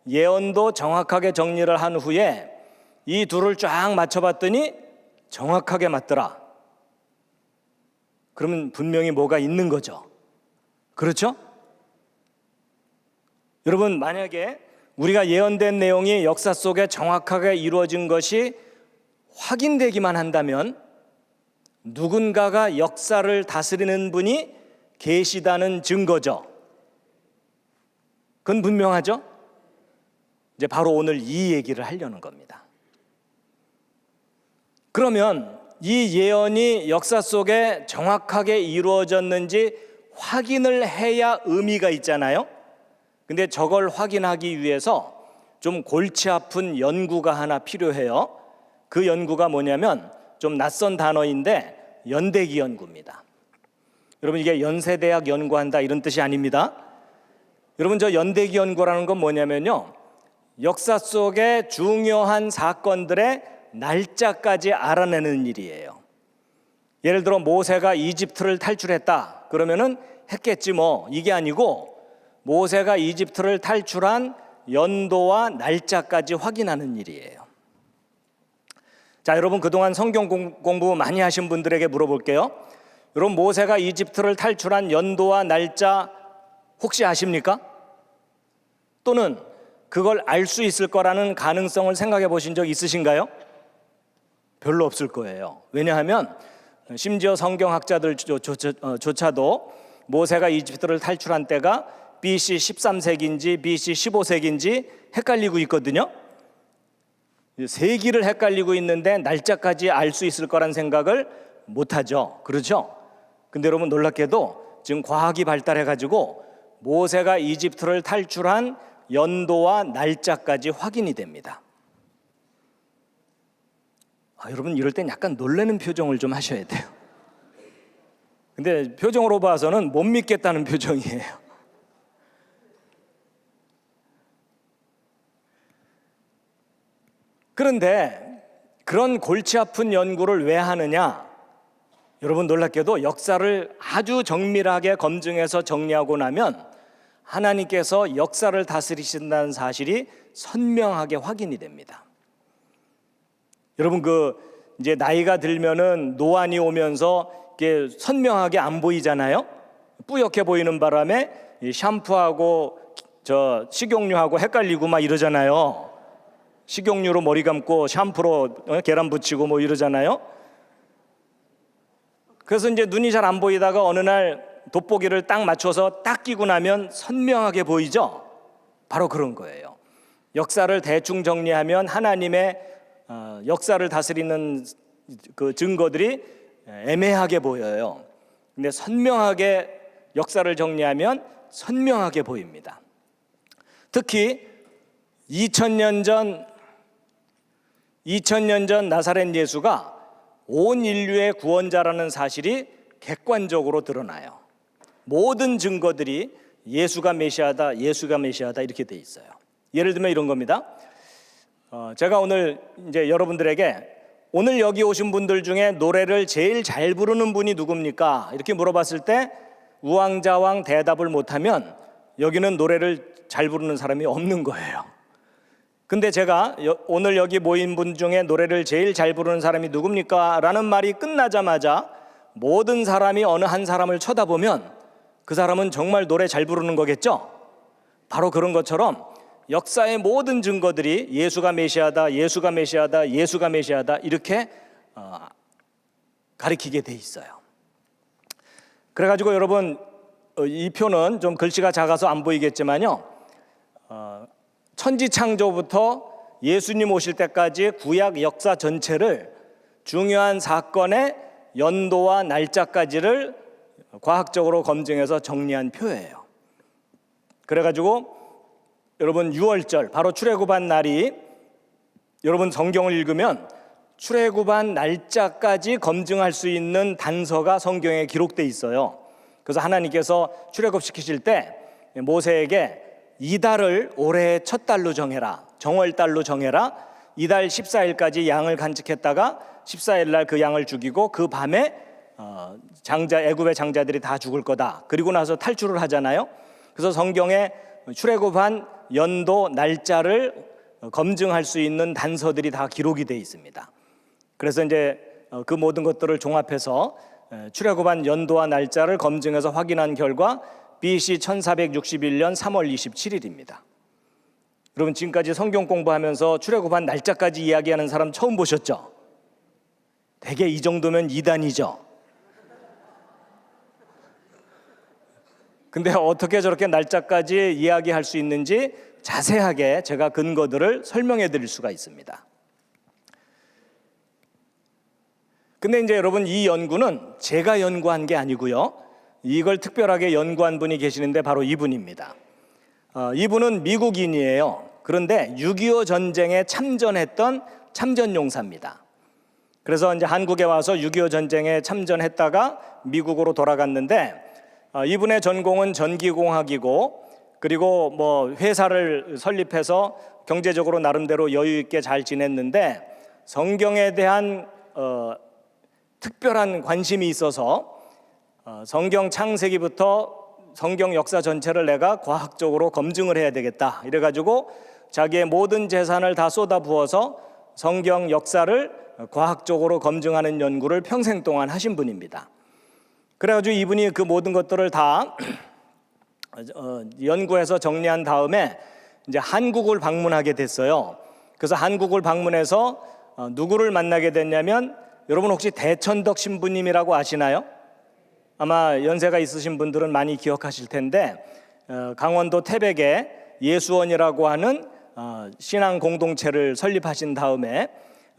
예언도 정확하게 정리를 한 후에 이 둘을 쫙 맞춰봤더니 정확하게 맞더라. 그러면 분명히 뭐가 있는 거죠. 그렇죠? 여러분, 만약에 우리가 예언된 내용이 역사 속에 정확하게 이루어진 것이 확인되기만 한다면 누군가가 역사를 다스리는 분이 계시다는 증거죠. 그건 분명하죠? 이제 바로 오늘 이 얘기를 하려는 겁니다. 그러면 이 예언이 역사 속에 정확하게 이루어졌는지 확인을 해야 의미가 있잖아요. 근데 저걸 확인하기 위해서 좀 골치 아픈 연구가 하나 필요해요. 그 연구가 뭐냐면 좀 낯선 단어인데 연대기 연구입니다. 여러분, 이게 연세대학 연구한다 이런 뜻이 아닙니다. 여러분, 저 연대기 연구라는 건 뭐냐면요, 역사 속에 중요한 사건들의 날짜까지 알아내는 일이에요. 예를 들어 모세가 이집트를 탈출했다 그러면은 했겠지 뭐, 이게 아니고 모세가 이집트를 탈출한 연도와 날짜까지 확인하는 일이에요. 자, 여러분, 그동안 성경 공부 많이 하신 분들에게 물어볼게요. 여러분, 모세가 이집트를 탈출한 연도와 날짜 혹시 아십니까? 또는 그걸 알 수 있을 거라는 가능성을 생각해 보신 적 있으신가요? 별로 없을 거예요. 왜냐하면 심지어 성경학자들조차도 모세가 이집트를 탈출한 때가 BC 13세기인지 BC 15세기인지 헷갈리고 있거든요. 세기를 헷갈리고 있는데 날짜까지 알 수 있을 거란 생각을 못하죠. 그렇죠? 근데 여러분 놀랍게도 지금 과학이 발달해가지고 모세가 이집트를 탈출한 연도와 날짜까지 확인이 됩니다. 여러분 이럴 땐 약간 놀라는 표정을 좀 하셔야 돼요. 근데 표정으로 봐서는 못 믿겠다는 표정이에요. 그런데 그런 골치 아픈 연구를 왜 하느냐? 여러분 놀랍게도 역사를 아주 정밀하게 검증해서 정리하고 나면 하나님께서 역사를 다스리신다는 사실이 선명하게 확인이 됩니다. 여러분 이제 나이가 들면은 노안이 오면서 이게 선명하게 안 보이잖아요. 뿌옇게 보이는 바람에 이 샴푸하고 식용유하고 헷갈리고 막 이러잖아요. 식용유로 머리 감고 샴푸로 계란 붙이고 뭐 이러잖아요. 그래서 이제 눈이 잘 안 보이다가 어느 날 돋보기를 딱 맞춰서 딱 끼고 나면 선명하게 보이죠. 바로 그런 거예요. 역사를 대충 정리하면 하나님의 역사를 다스리는 그 증거들이 애매하게 보여요. 근데 선명하게 역사를 정리하면 선명하게 보입니다. 특히 2000년 전 나사렛 예수가 온 인류의 구원자라는 사실이 객관적으로 드러나요. 모든 증거들이 예수가 메시아다, 예수가 메시아다 이렇게 돼 있어요. 예를 들면 이런 겁니다. 제가 오늘 이제 여러분들에게 오늘 여기 오신 분들 중에 노래를 제일 잘 부르는 분이 누굽니까? 이렇게 물어봤을 때 우왕좌왕 대답을 못하면 여기는 노래를 잘 부르는 사람이 없는 거예요. 근데 제가 오늘 여기 모인 분 중에 노래를 제일 잘 부르는 사람이 누굽니까? 라는 말이 끝나자마자 모든 사람이 어느 한 사람을 쳐다보면 그 사람은 정말 노래 잘 부르는 거겠죠? 바로 그런 것처럼 역사의 모든 증거들이 예수가 메시아다, 예수가 메시아다, 예수가 메시아다 이렇게 가리키게 돼 있어요. 그래가지고 여러분 이 표는 좀 글씨가 작아서 안 보이겠지만요. 천지창조부터 예수님 오실 때까지 구약 역사 전체를 중요한 사건의 연도와 날짜까지를 과학적으로 검증해서 정리한 표예요. 그래가지고 여러분 6월절 바로 출애굽한 날이 여러분 성경을 읽으면 출애굽한 날짜까지 검증할 수 있는 단서가 성경에 기록돼 있어요. 그래서 하나님께서 출애굽시키실 때 모세에게 이달을 올해의 첫 달로 정해라, 정월달로 정해라. 이달 14일까지 양을 간직했다가 14일 날 그 양을 죽이고 그 밤에 애굽의 장자들이 다 죽을 거다. 그리고 나서 탈출을 하잖아요. 그래서 성경에 출애굽한 연도 날짜를 검증할 수 있는 단서들이 다 기록이 되어 있습니다. 그래서 이제 그 모든 것들을 종합해서 출애굽한 연도와 날짜를 검증해서 확인한 결과 BC 1461년 3월 27일입니다. 여러분 지금까지 성경 공부하면서 출애굽한 날짜까지 이야기하는 사람 처음 보셨죠? 대개 이 정도면 이단이죠. 근데 어떻게 저렇게 날짜까지 이야기할 수 있는지 자세하게 제가 근거들을 설명해 드릴 수가 있습니다. 근데 이제 여러분 이 연구는 제가 연구한 게 아니고요. 이걸 특별하게 연구한 분이 계시는데 바로 이분입니다. 이분은 미국인이에요. 그런데 6.25 전쟁에 참전했던 참전용사입니다. 그래서 이제 한국에 와서 6.25 전쟁에 참전했다가 미국으로 돌아갔는데 이분의 전공은 전기공학이고 그리고 뭐 회사를 설립해서 경제적으로 나름대로 여유 있게 잘 지냈는데 성경에 대한 특별한 관심이 있어서 성경 창세기부터 성경 역사 전체를 내가 과학적으로 검증을 해야 되겠다 이래가지고 자기의 모든 재산을 다 쏟아부어서 성경 역사를 과학적으로 검증하는 연구를 평생 동안 하신 분입니다. 그래가지고 이분이 그 모든 것들을 다 연구해서 정리한 다음에 이제 한국을 방문하게 됐어요. 그래서 한국을 방문해서 누구를 만나게 됐냐면 여러분 혹시 대천덕 신부님이라고 아시나요? 아마 연세가 있으신 분들은 많이 기억하실 텐데 강원도 태백에 예수원이라고 하는 신앙 공동체를 설립하신 다음에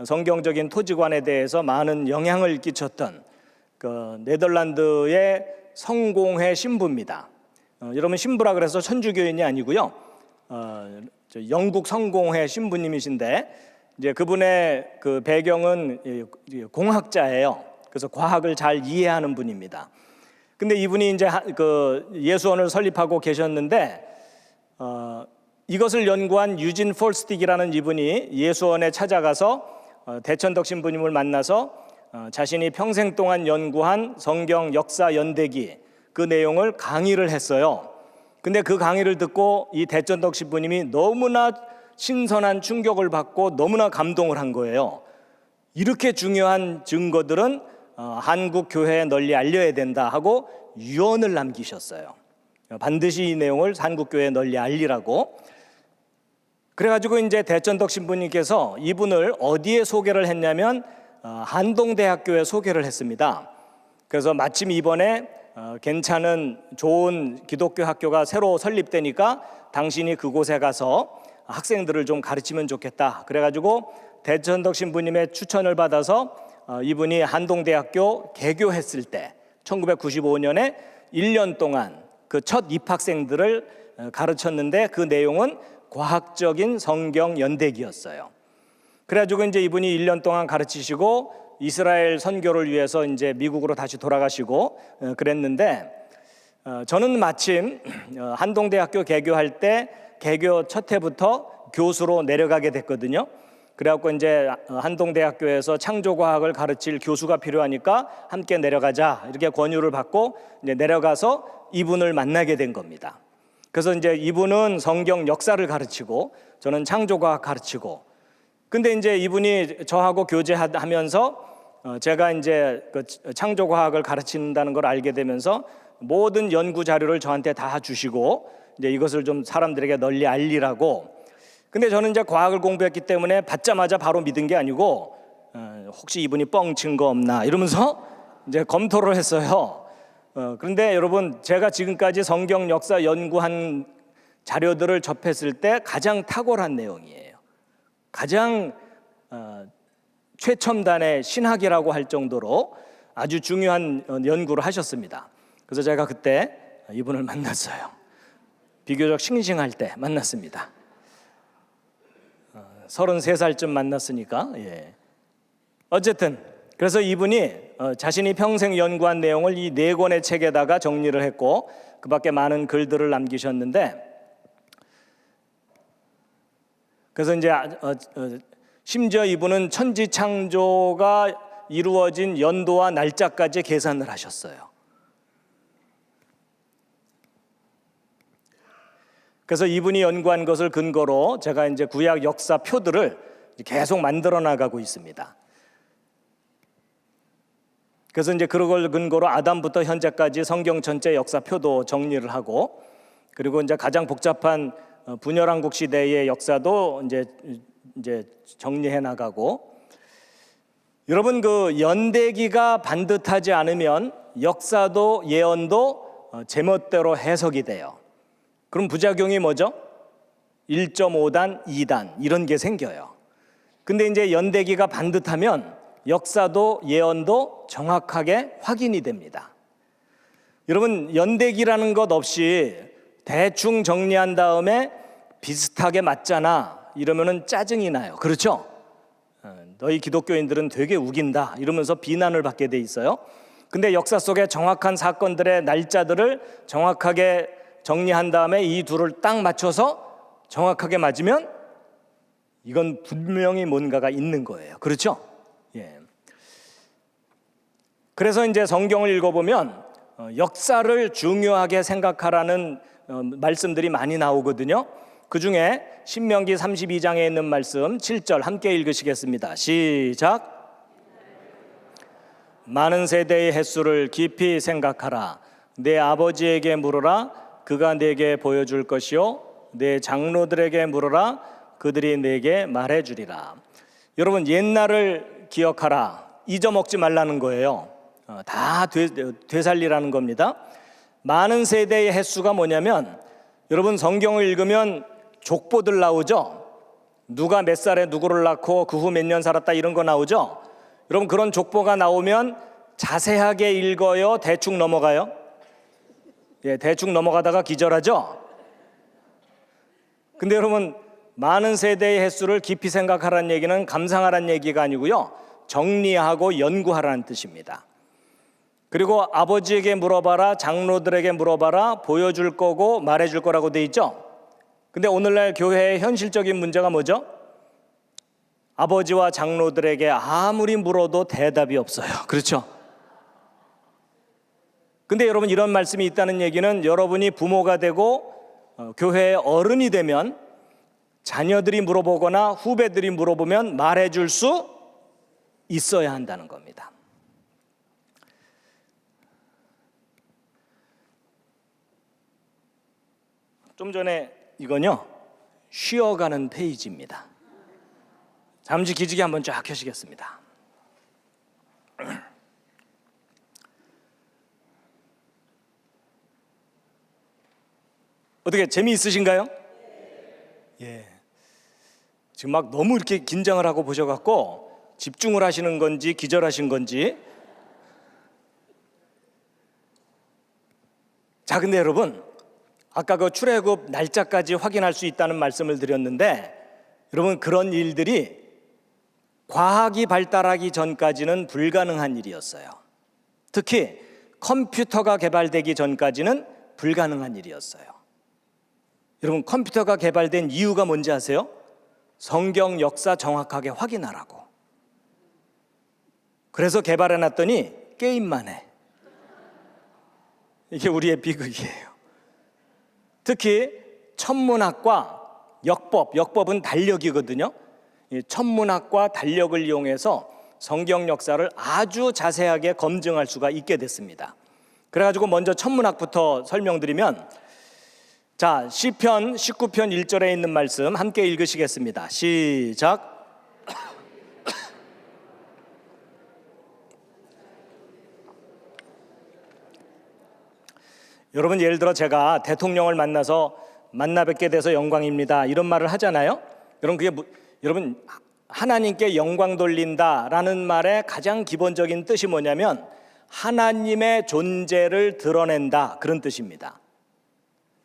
성경적인 토지관에 대해서 많은 영향을 끼쳤던 그 네덜란드의 성공회 신부입니다. 여러분 신부라 그래서 천주교인이 아니고요. 영국 성공회 신부님이신데 이제 그분의 그 배경은 공학자예요. 그래서 과학을 잘 이해하는 분입니다. 근데 이분이 이제 그 예수원을 설립하고 계셨는데 이것을 연구한 유진 폴스틱이라는 이분이 예수원에 찾아가서 대천덕 신부님을 만나서 자신이 평생 동안 연구한 성경 역사 연대기 그 내용을 강의를 했어요. 근데 그 강의를 듣고 이 대천덕 신부님이 너무나 신선한 충격을 받고 너무나 감동을 한 거예요. 이렇게 중요한 증거들은 한국 교회에 널리 알려야 된다 하고 유언을 남기셨어요. 반드시 이 내용을 한국 교회에 널리 알리라고. 그래가지고 이제 대천덕 신부님께서 이분을 어디에 소개를 했냐면 한동대학교에 소개를 했습니다. 그래서 마침 이번에 괜찮은 좋은 기독교 학교가 새로 설립되니까 당신이 그곳에 가서 학생들을 좀 가르치면 좋겠다. 그래가지고 대천덕 신부님의 추천을 받아서 이분이 한동대학교 개교했을 때 1995년에 1년 동안 그 첫 입학생들을 가르쳤는데 그 내용은 과학적인 성경 연대기였어요. 그래가지고 이제 이분이 1년 동안 가르치시고 이스라엘 선교를 위해서 이제 미국으로 다시 돌아가시고 그랬는데 저는 마침 한동대학교 개교할 때 개교 첫 해부터 교수로 내려가게 됐거든요. 그래갖고 이제 한동대학교에서 창조과학을 가르칠 교수가 필요하니까 함께 내려가자 이렇게 권유를 받고 이제 내려가서 이분을 만나게 된 겁니다. 그래서 이제 이분은 성경 역사를 가르치고 저는 창조과학 가르치고, 근데 이제 이분이 저하고 교제하면서 제가 이제 그 창조과학을 가르친다는 걸 알게 되면서 모든 연구 자료를 저한테 다 주시고 이제 이것을 좀 사람들에게 널리 알리라고. 근데 저는 이제 과학을 공부했기 때문에 받자마자 바로 믿은 게 아니고 혹시 이분이 뻥친 거 없나 이러면서 이제 검토를 했어요. 그런데 여러분 제가 지금까지 성경 역사 연구한 자료들을 접했을 때 가장 탁월한 내용이에요. 가장 최첨단의 신학이라고 할 정도로 아주 중요한 연구를 하셨습니다. 그래서 제가 그때 이분을 만났어요. 비교적 싱싱할 때 만났습니다. 33살쯤 만났으니까. 어쨌든 그래서 이분이 자신이 평생 연구한 내용을 이 4권의 책에다가 정리를 했고 그 밖에 많은 글들을 남기셨는데, 그래서 이제 심지어 이분은 천지창조가 이루어진 연도와 날짜까지 계산을 하셨어요. 그래서 이분이 연구한 것을 근거로 제가 이제 구약 역사 표들을 계속 만들어 나가고 있습니다. 그래서 이제 그걸 근거로 아담부터 현재까지 성경 전체 역사 표도 정리를 하고, 그리고 이제 가장 복잡한 분열왕국 시대의 역사도 이제 정리해 나가고. 여러분 그 연대기가 반듯하지 않으면 역사도 예언도 제멋대로 해석이 돼요. 그럼 부작용이 뭐죠? 1.5단, 2단 이런 게 생겨요. 근데 이제 연대기가 반듯하면 역사도 예언도 정확하게 확인이 됩니다. 여러분 연대기라는 것 없이 대충 정리한 다음에 비슷하게 맞잖아 이러면은 짜증이 나요. 그렇죠? 너희 기독교인들은 되게 우긴다 이러면서 비난을 받게 돼 있어요. 근데 역사 속에 정확한 사건들의 날짜들을 정확하게 정리한 다음에 이 둘을 딱 맞춰서 정확하게 맞으면 이건 분명히 뭔가가 있는 거예요. 그렇죠? 그래서 이제 성경을 읽어보면 역사를 중요하게 생각하라는 말씀들이 많이 나오거든요. 그 중에 신명기 32장에 있는 말씀 7절 함께 읽으시겠습니다. 시작. 많은 세대의 횟수를 깊이 생각하라. 내 아버지에게 물어라. 그가 내게 보여줄 것이요. 내 장로들에게 물어라. 그들이 내게 말해주리라. 여러분 옛날을 기억하라. 잊어먹지 말라는 거예요. 다 되살리라는 겁니다. 많은 세대의 횟수가 뭐냐면, 여러분 성경을 읽으면 족보들 나오죠. 누가 몇 살에 누구를 낳고 그 후 몇 년 살았다 이런 거 나오죠. 여러분 그런 족보가 나오면 자세하게 읽어요, 대충 넘어가요? 예, 대충 넘어가다가 기절하죠. 근데 여러분 많은 세대의 횟수를 깊이 생각하라는 얘기는 감상하라는 얘기가 아니고요, 정리하고 연구하라는 뜻입니다. 그리고 아버지에게 물어봐라, 장로들에게 물어봐라, 보여줄 거고 말해줄 거라고 돼 있죠. 근데 오늘날 교회의 현실적인 문제가 뭐죠? 아버지와 장로들에게 아무리 물어도 대답이 없어요. 그렇죠? 근데 여러분 이런 말씀이 있다는 얘기는, 여러분이 부모가 되고 교회의 어른이 되면 자녀들이 물어보거나 후배들이 물어보면 말해줄 수 있어야 한다는 겁니다. 좀 전에 이건요, 쉬어가는 페이지입니다. 잠시 기지개 한번 쫙 켜시겠습니다. 어떻게 재미있으신가요? 예. 지금 막 너무 이렇게 긴장을 하고 보셔갖고 집중을 하시는 건지 기절하신 건지. 자, 근데 여러분 아까 그 출애굽 날짜까지 확인할 수 있다는 말씀을 드렸는데, 여러분 그런 일들이 과학이 발달하기 전까지는 불가능한 일이었어요. 특히 컴퓨터가 개발되기 전까지는 불가능한 일이었어요. 여러분 컴퓨터가 개발된 이유가 뭔지 아세요? 성경 역사 정확하게 확인하라고. 그래서 개발해놨더니 게임만 해. 이게 우리의 비극이에요. 특히 천문학과 역법은 달력이거든요. 이 천문학과 달력을 이용해서 성경 역사를 아주 자세하게 검증할 수가 있게 됐습니다. 그래가지고 먼저 천문학부터 설명드리면, 자, 시편 19편 1절에 있는 말씀 함께 읽으시겠습니다. 시작. 여러분 예를 들어 제가 대통령을 만나 뵙게 돼서 영광입니다 이런 말을 하잖아요. 여러분 그게 여러분 하나님께 영광 돌린다라는 말의 가장 기본적인 뜻이 뭐냐면 하나님의 존재를 드러낸다, 그런 뜻입니다.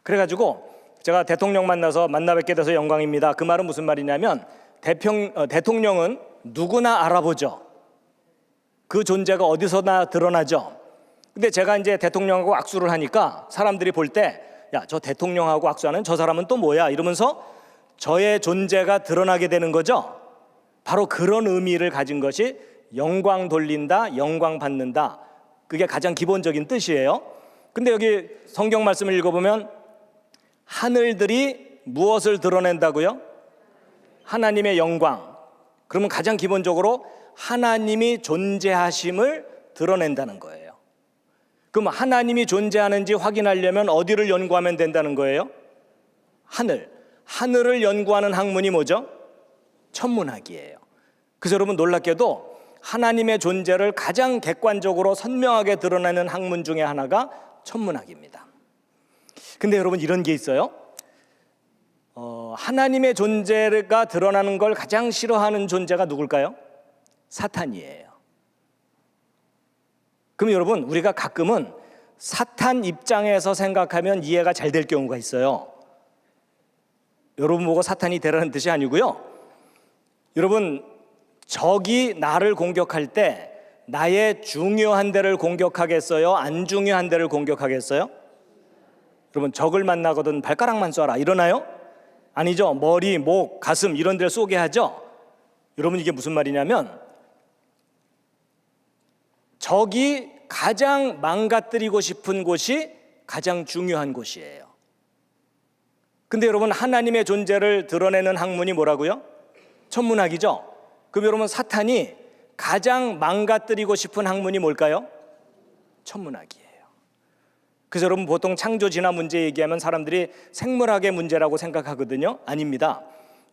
그래가지고 제가 대통령 만나 뵙게 돼서 영광입니다, 그 말은 무슨 말이냐면 대통령은 누구나 알아보죠. 그 존재가 어디서나 드러나죠. 근데 제가 이제 대통령하고 악수를 하니까 사람들이 볼 때, 야, 저 대통령하고 악수하는 저 사람은 또 뭐야? 이러면서 저의 존재가 드러나게 되는 거죠. 바로 그런 의미를 가진 것이 영광 돌린다, 영광 받는다. 그게 가장 기본적인 뜻이에요. 근데 여기 성경 말씀을 읽어보면 하늘들이 무엇을 드러낸다고요? 하나님의 영광. 그러면 가장 기본적으로 하나님이 존재하심을 드러낸다는 거예요. 그럼 하나님이 존재하는지 확인하려면 어디를 연구하면 된다는 거예요? 하늘을 연구하는 학문이 뭐죠? 천문학이에요. 그래서 여러분 놀랍게도 하나님의 존재를 가장 객관적으로 선명하게 드러내는 학문 중에 하나가 천문학입니다. 근데 여러분 이런 게 있어요. 하나님의 존재가 드러나는 걸 가장 싫어하는 존재가 누굴까요? 사탄이에요. 그럼 여러분 우리가 가끔은 사탄 입장에서 생각하면 이해가 잘 될 경우가 있어요. 여러분 보고 사탄이 되라는 뜻이 아니고요. 여러분 적이 나를 공격할 때 나의 중요한 데를 공격하겠어요? 안 중요한 데를 공격하겠어요? 여러분 적을 만나거든 발가락만 쏴라 이러나요? 아니죠. 머리, 목, 가슴 이런 데를 쏘게 하죠. 여러분 이게 무슨 말이냐면 적이 가장 망가뜨리고 싶은 곳이 가장 중요한 곳이에요. 근데 여러분 하나님의 존재를 드러내는 학문이 뭐라고요? 천문학이죠. 그럼 여러분 사탄이 가장 망가뜨리고 싶은 학문이 뭘까요? 천문학이에요. 그래서 여러분 보통 창조 진화 문제 얘기하면 사람들이 생물학의 문제라고 생각하거든요. 아닙니다.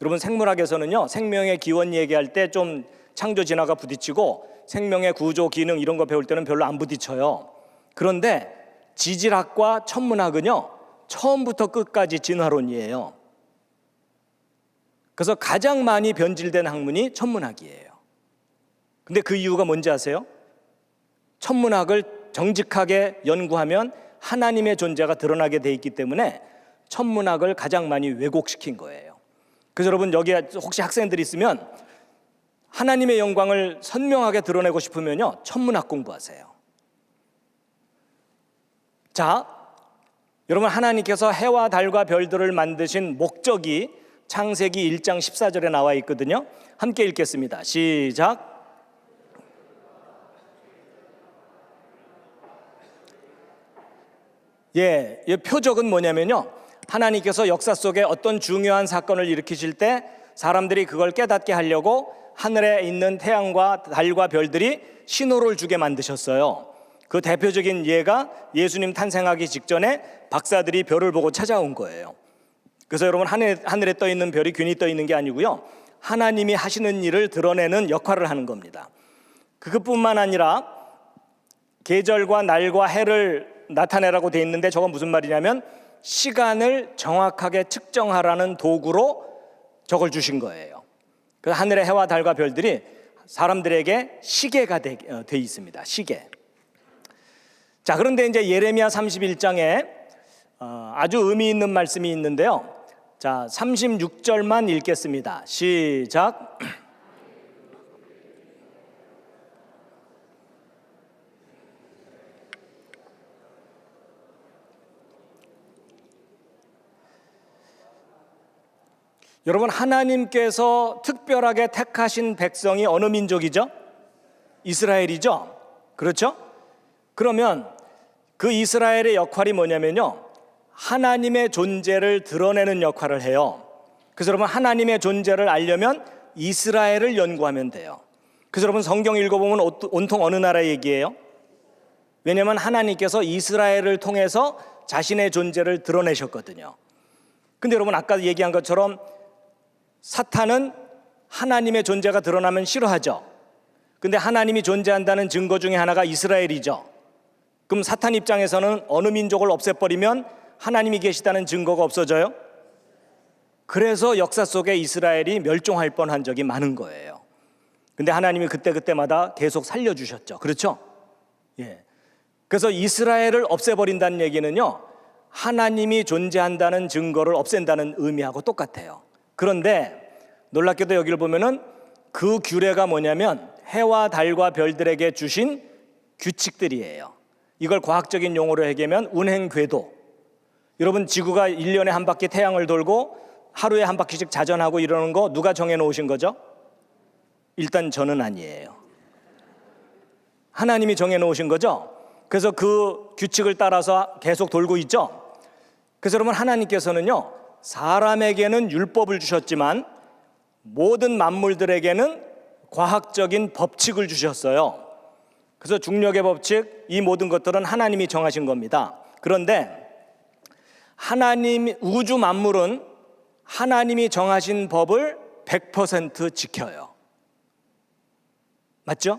여러분 생물학에서는요 생명의 기원 얘기할 때 좀 창조 진화가 부딪히고 생명의 구조 기능 이런 거 배울 때는 별로 안 부딪혀요. 그런데 지질학과 천문학은요, 처음부터 끝까지 진화론이에요. 그래서 가장 많이 변질된 학문이 천문학이에요. 근데 그 이유가 뭔지 아세요? 천문학을 정직하게 연구하면 하나님의 존재가 드러나게 돼 있기 때문에 천문학을 가장 많이 왜곡시킨 거예요. 그래서 여러분, 여기 혹시 학생들이 있으면 하나님의 영광을 선명하게 드러내고 싶으면요, 천문학 공부하세요. 자, 여러분, 하나님께서 해와 달과 별들을 만드신 목적이 창세기 1장 14절에 나와 있거든요. 함께 읽겠습니다. 시작. 이 표적은 뭐냐면요, 하나님께서 역사 속에 어떤 중요한 사건을 일으키실 때 사람들이 그걸 깨닫게 하려고 하늘에 있는 태양과 달과 별들이 신호를 주게 만드셨어요. 그 대표적인 예가 예수님 탄생하기 직전에 박사들이 별을 보고 찾아온 거예요. 그래서 여러분, 하늘에 떠 있는 별이 괜히 떠 있는 게 아니고요, 하나님이 하시는 일을 드러내는 역할을 하는 겁니다. 그것뿐만 아니라 계절과 날과 해를 나타내라고 돼 있는데, 저건 무슨 말이냐면 시간을 정확하게 측정하라는 도구로 저걸 주신 거예요. 그 하늘의 해와 달과 별들이 사람들에게 시계가 돼 있습니다. 시계. 자, 그런데 이제 예레미야 31장에 아주 의미 있는 말씀이 있는데요. 자, 36절만 읽겠습니다. 시작. 여러분, 하나님께서 특별하게 택하신 백성이 어느 민족이죠? 이스라엘이죠? 그렇죠? 그러면 그 이스라엘의 역할이 뭐냐면요, 하나님의 존재를 드러내는 역할을 해요. 그래서 여러분, 하나님의 존재를 알려면 이스라엘을 연구하면 돼요. 그래서 여러분, 성경 읽어보면 온통 어느 나라 얘기예요? 왜냐하면 하나님께서 이스라엘을 통해서 자신의 존재를 드러내셨거든요. 근데 여러분, 아까 얘기한 것처럼 사탄은 하나님의 존재가 드러나면 싫어하죠. 근데 하나님이 존재한다는 증거 중에 하나가 이스라엘이죠. 그럼 사탄 입장에서는 어느 민족을 없애버리면 하나님이 계시다는 증거가 없어져요? 그래서 역사 속에 이스라엘이 멸종할 뻔한 적이 많은 거예요. 근데 하나님이 그때마다 계속 살려주셨죠. 그렇죠? 예. 그래서 이스라엘을 없애버린다는 얘기는요, 하나님이 존재한다는 증거를 없앤다는 의미하고 똑같아요. 그런데 놀랍게도 여기를 보면은 그 규례가 뭐냐면 해와 달과 별들에게 주신 규칙들이에요. 이걸 과학적인 용어로 얘기하면 운행궤도. 여러분, 지구가 1년에 한 바퀴 태양을 돌고 하루에 한 바퀴씩 자전하고 이러는 거 누가 정해놓으신 거죠? 일단 저는 아니에요. 하나님이 정해놓으신 거죠. 그래서 그 규칙을 따라서 계속 돌고 있죠. 그래서 여러분, 하나님께서는요, 사람에게는 율법을 주셨지만 모든 만물들에게는 과학적인 법칙을 주셨어요. 그래서 중력의 법칙, 이 모든 것들은 하나님이 정하신 겁니다. 그런데 우주 만물은 하나님이 정하신 법을 100% 지켜요. 맞죠?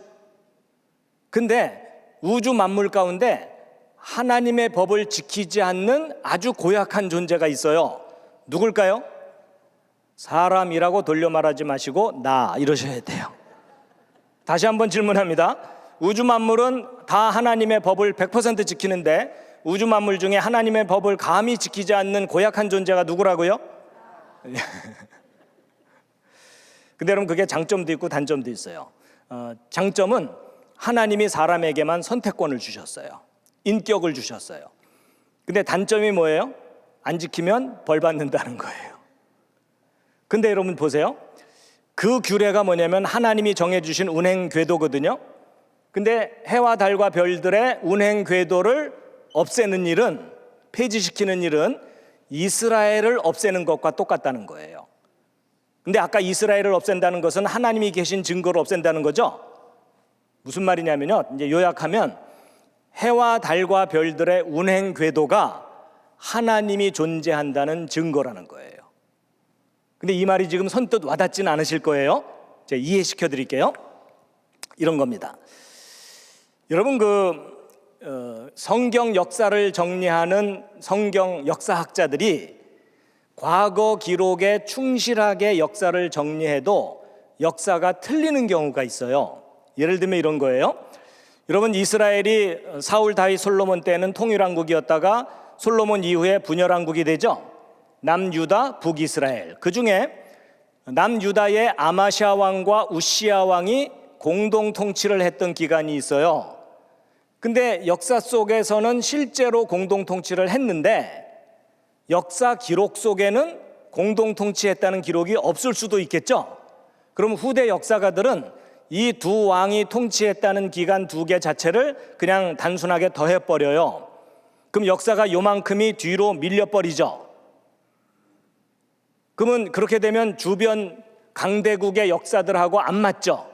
근데 우주 만물 가운데 하나님의 법을 지키지 않는 아주 고약한 존재가 있어요. 누굴까요? 사람이라고 돌려 말하지 마시고 나 이러셔야 돼요. 다시 한번 질문합니다. 우주 만물은 다 하나님의 법을 100% 지키는데 우주 만물 중에 하나님의 법을 감히 지키지 않는 고약한 존재가 누구라고요? 근데 여러분, 그게 장점도 있고 단점도 있어요. 장점은 하나님이 사람에게만 선택권을 주셨어요. 인격을 주셨어요. 근데 단점이 뭐예요? 안 지키면 벌 받는다는 거예요. 근데 여러분 보세요. 그 규례가 뭐냐면 하나님이 정해주신 운행 궤도거든요. 근데 해와 달과 별들의 운행 궤도를 없애는 일은, 폐지시키는 일은 이스라엘을 없애는 것과 똑같다는 거예요. 근데 아까 이스라엘을 없앤다는 것은 하나님이 계신 증거를 없앤다는 거죠. 무슨 말이냐면요, 이제 요약하면 해와 달과 별들의 운행 궤도가 하나님이 존재한다는 증거라는 거예요. 근데 이 말이 지금 선뜻 와닿지는 않으실 거예요. 제가 이해시켜 드릴게요. 이런 겁니다. 여러분 성경 역사를 정리하는 성경 역사학자들이 과거 기록에 충실하게 역사를 정리해도 역사가 틀리는 경우가 있어요. 예를 들면 이런 거예요. 여러분 이스라엘이 사울, 다윗, 솔로몬 때는 통일왕국이었다가 솔로몬 이후에 분열왕국이 되죠. 남유다, 북이스라엘. 그 중에 남유다의 아마시아 왕과 우시아 왕이 공동 통치를 했던 기간이 있어요. 근데 역사 속에서는 실제로 공동 통치를 했는데 역사 기록 속에는 공동 통치했다는 기록이 없을 수도 있겠죠. 그럼 후대 역사가들은 이 두 왕이 통치했다는 기간 두 개 자체를 그냥 단순하게 더해버려요. 그럼 역사가 요만큼이 뒤로 밀려버리죠. 그러면 그렇게 되면 주변 강대국의 역사들하고 안 맞죠.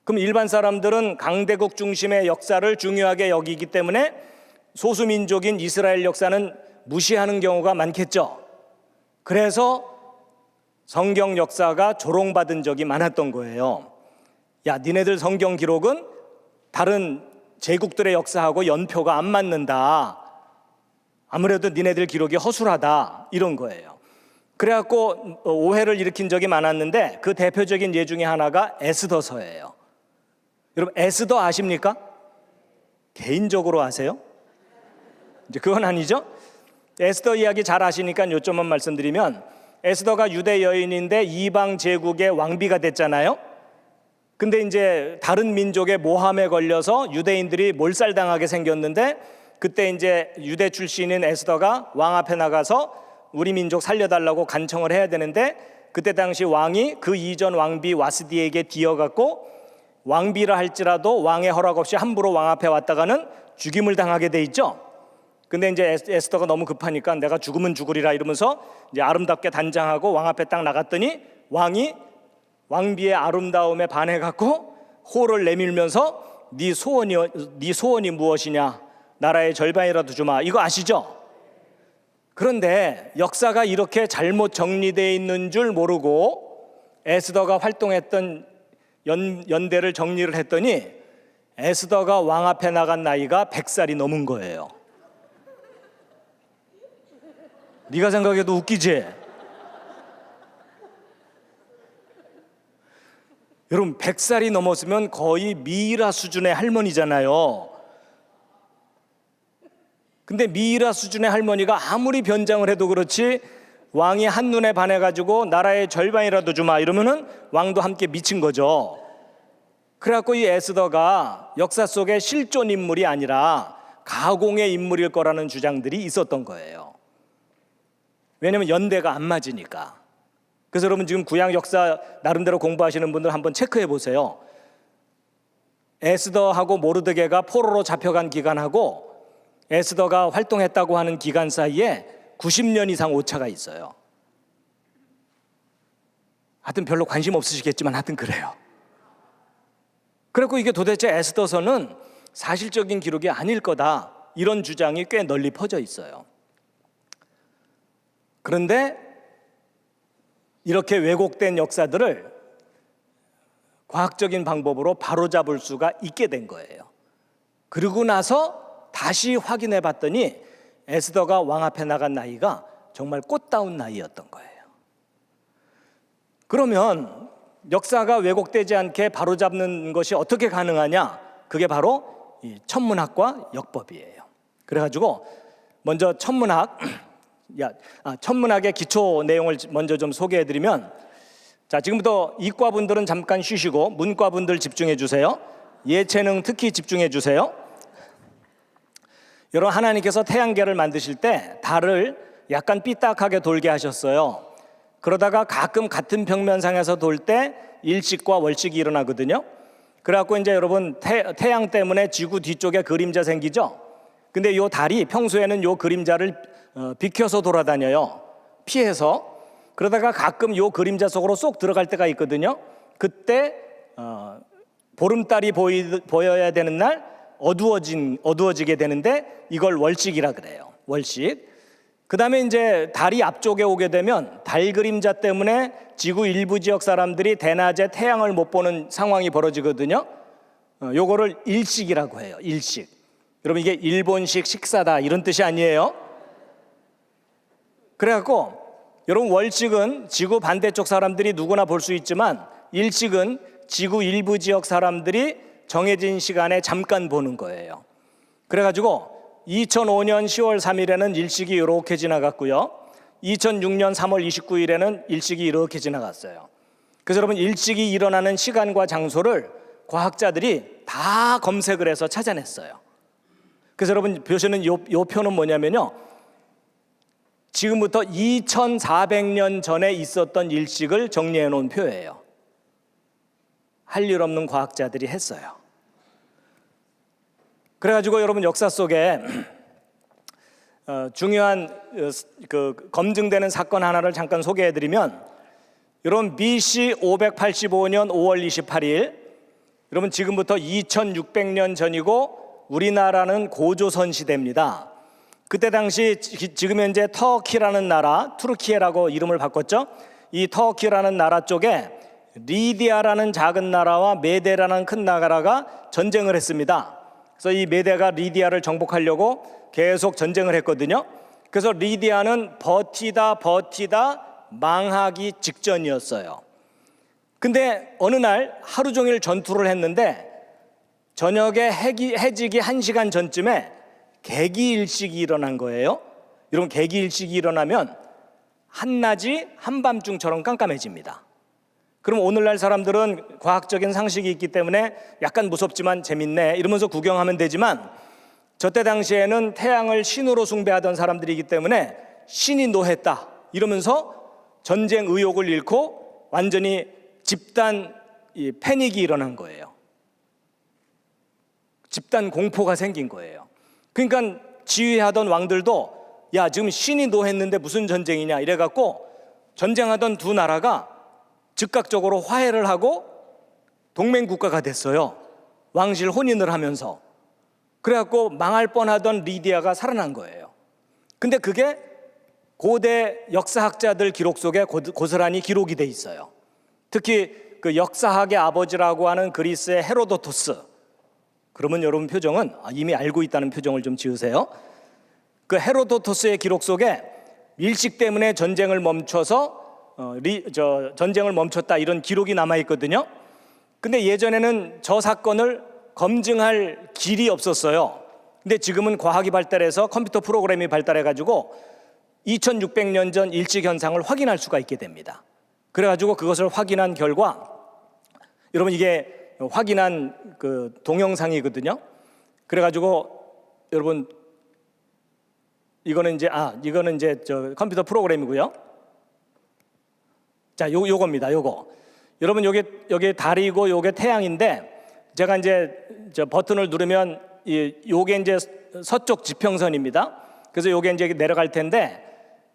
그럼 일반 사람들은 강대국 중심의 역사를 중요하게 여기기 때문에 소수민족인 이스라엘 역사는 무시하는 경우가 많겠죠. 그래서 성경 역사가 조롱받은 적이 많았던 거예요. 야, 니네들 성경 기록은 다른 제국들의 역사하고 연표가 안 맞는다. 아무래도 니네들 기록이 허술하다. 이런 거예요. 그래갖고 오해를 일으킨 적이 많았는데 그 대표적인 예 중에 하나가 에스더서예요. 여러분 에스더 아십니까? 개인적으로 아세요? 이제 그건 아니죠. 에스더 이야기 잘 아시니까 요점만 말씀드리면 에스더가 유대 여인인데 이방 제국의 왕비가 됐잖아요. 근데 이제 다른 민족의 모함에 걸려서 유대인들이 몰살당하게 생겼는데 그때 이제 유대 출신인 에스더가 왕 앞에 나가서 우리 민족 살려달라고 간청을 해야 되는데 그때 당시 왕이 그 이전 왕비 와스디에게 뒤어갖고 왕비라 할지라도 왕의 허락 없이 함부로 왕 앞에 왔다가는 죽임을 당하게 돼 있죠. 근데 이제 에스더가 너무 급하니까 내가 죽으면 죽으리라 이러면서 이제 아름답게 단장하고 왕 앞에 딱 나갔더니 왕이 왕비의 아름다움에 반해갖고 호를 내밀면서 네 소원이 무엇이냐? 나라의 절반이라도 주마. 이거 아시죠? 그런데 역사가 이렇게 잘못 정리되어 있는 줄 모르고 에스더가 활동했던 연대를 정리를 했더니 에스더가 왕 앞에 나간 나이가 100살이 넘은 거예요. 네가 생각해도 웃기지? 여러분 100살이 넘었으면 거의 미이라 수준의 할머니잖아요. 근데 미이라 수준의 할머니가 아무리 변장을 해도 그렇지 왕이 한눈에 반해가지고 나라의 절반이라도 주마 이러면은 왕도 함께 미친 거죠. 그래갖고 이 에스더가 역사 속의 실존 인물이 아니라 가공의 인물일 거라는 주장들이 있었던 거예요. 왜냐하면 연대가 안 맞으니까. 그래서 여러분 지금 구약 역사 나름대로 공부하시는 분들 한번 체크해 보세요. 에스더하고 모르드게가 포로로 잡혀간 기간하고 에스더가 활동했다고 하는 기간 사이에 90년 이상 오차가 있어요. 하여튼 별로 관심 없으시겠지만 하여튼 그래요. 그래서 이게 도대체 에스더서는 사실적인 기록이 아닐 거다 이런 주장이 꽤 널리 퍼져 있어요. 그런데 이렇게 왜곡된 역사들을 과학적인 방법으로 바로잡을 수가 있게 된 거예요. 그러고 나서 다시 확인해 봤더니 에스더가 왕 앞에 나간 나이가 정말 꽃다운 나이였던 거예요. 그러면 역사가 왜곡되지 않게 바로잡는 것이 어떻게 가능하냐? 그게 바로 이 천문학과 역법이에요. 그래가지고 먼저 천문학의 기초 내용을 먼저 좀 소개해드리면, 자 지금부터 이과분들은 잠깐 쉬시고 문과분들 집중해 주세요. 예체능 특히 집중해 주세요. 여러분 하나님께서 태양계를 만드실 때 달을 약간 삐딱하게 돌게 하셨어요. 그러다가 가끔 같은 평면상에서 돌 때 일식과 월식이 일어나거든요. 그래갖고 이제 여러분 태양 때문에 지구 뒤쪽에 그림자 생기죠. 근데 요 달이 평소에는 요 그림자를 비켜서 돌아다녀요. 피해서. 그러다가 가끔 요 그림자 속으로 쏙 들어갈 때가 있거든요. 그때 보름달이 보여야 되는 날 어두워지게 되는데 이걸 월식이라 그래요. 월식. 그 다음에 이제 달이 앞쪽에 오게 되면 달 그림자 때문에 지구 일부 지역 사람들이 대낮에 태양을 못 보는 상황이 벌어지거든요. 요거를 일식이라고 해요. 일식. 여러분 이게 일본식 식사다 이런 뜻이 아니에요. 그래갖고 여러분 월식은 지구 반대쪽 사람들이 누구나 볼 수 있지만 일식은 지구 일부 지역 사람들이 정해진 시간에 잠깐 보는 거예요. 그래가지고 2005년 10월 3일에는 일식이 이렇게 지나갔고요. 2006년 3월 29일에는 일식이 이렇게 지나갔어요. 그래서 여러분 일식이 일어나는 시간과 장소를 과학자들이 다 검색을 해서 찾아냈어요. 그래서 여러분 보시는 요 표는 뭐냐면요, 지금부터 2400년 전에 있었던 일식을 정리해 놓은 표예요. 할 일 없는 과학자들이 했어요. 그래가지고 여러분 역사 속에 중요한 검증되는 사건 하나를 잠깐 소개해드리면, 여러분 BC 585년 5월 28일, 여러분 지금부터 2600년 전이고 우리나라는 고조선 시대입니다. 그때 당시 지금 현재 터키라는 나라, 투르키예라고 이름을 바꿨죠. 이 터키라는 나라 쪽에 리디아라는 작은 나라와 메데라는 큰 나라가 전쟁을 했습니다. 그래서 이 메데가 리디아를 정복하려고 계속 전쟁을 했거든요. 그래서 리디아는 버티다 망하기 직전이었어요. 근데 어느 날 하루 종일 전투를 했는데 저녁에 해지기 1시간 전쯤에 개기일식이 일어난 거예요. 여러분 개기일식이 일어나면 한낮이 한밤중처럼 깜깜해집니다. 그럼 오늘날 사람들은 과학적인 상식이 있기 때문에 약간 무섭지만 재밌네 이러면서 구경하면 되지만, 저때 당시에는 태양을 신으로 숭배하던 사람들이기 때문에 신이 노했다 이러면서 전쟁 의욕을 잃고 완전히 집단 패닉이 일어난 거예요. 집단 공포가 생긴 거예요. 그러니까 지휘하던 왕들도 야 지금 신이 노했는데 무슨 전쟁이냐 이래갖고 전쟁하던 두 나라가 즉각적으로 화해를 하고 동맹국가가 됐어요. 왕실 혼인을 하면서. 그래갖고 망할 뻔하던 리디아가 살아난 거예요. 근데 그게 고대 역사학자들 기록 속에 고스란히 기록이 돼 있어요. 특히 그 역사학의 아버지라고 하는 그리스의 헤로도토스. 그러면 여러분 표정은 이미 알고 있다는 표정을 좀 지으세요. 그 헤로도토스의 기록 속에 일식 때문에 전쟁을 멈춰서 전쟁을 멈췄다 이런 기록이 남아 있거든요. 근데 예전에는 저 사건을 검증할 길이 없었어요. 근데 지금은 과학이 발달해서 컴퓨터 프로그램이 발달해 가지고 2600년 전 일식 현상을 확인할 수가 있게 됩니다. 그래 가지고 그것을 확인한 결과, 여러분 이게 확인한 그 동영상이거든요. 그래 가지고 여러분 이거는 이제 저 컴퓨터 프로그램이고요. 자, 요겁니다. 요거. 여러분 요게 달이고 요게 태양인데, 제가 이제 저 버튼을 누르면 요게 이제 서쪽 지평선입니다. 그래서 요게 이제 내려갈 텐데,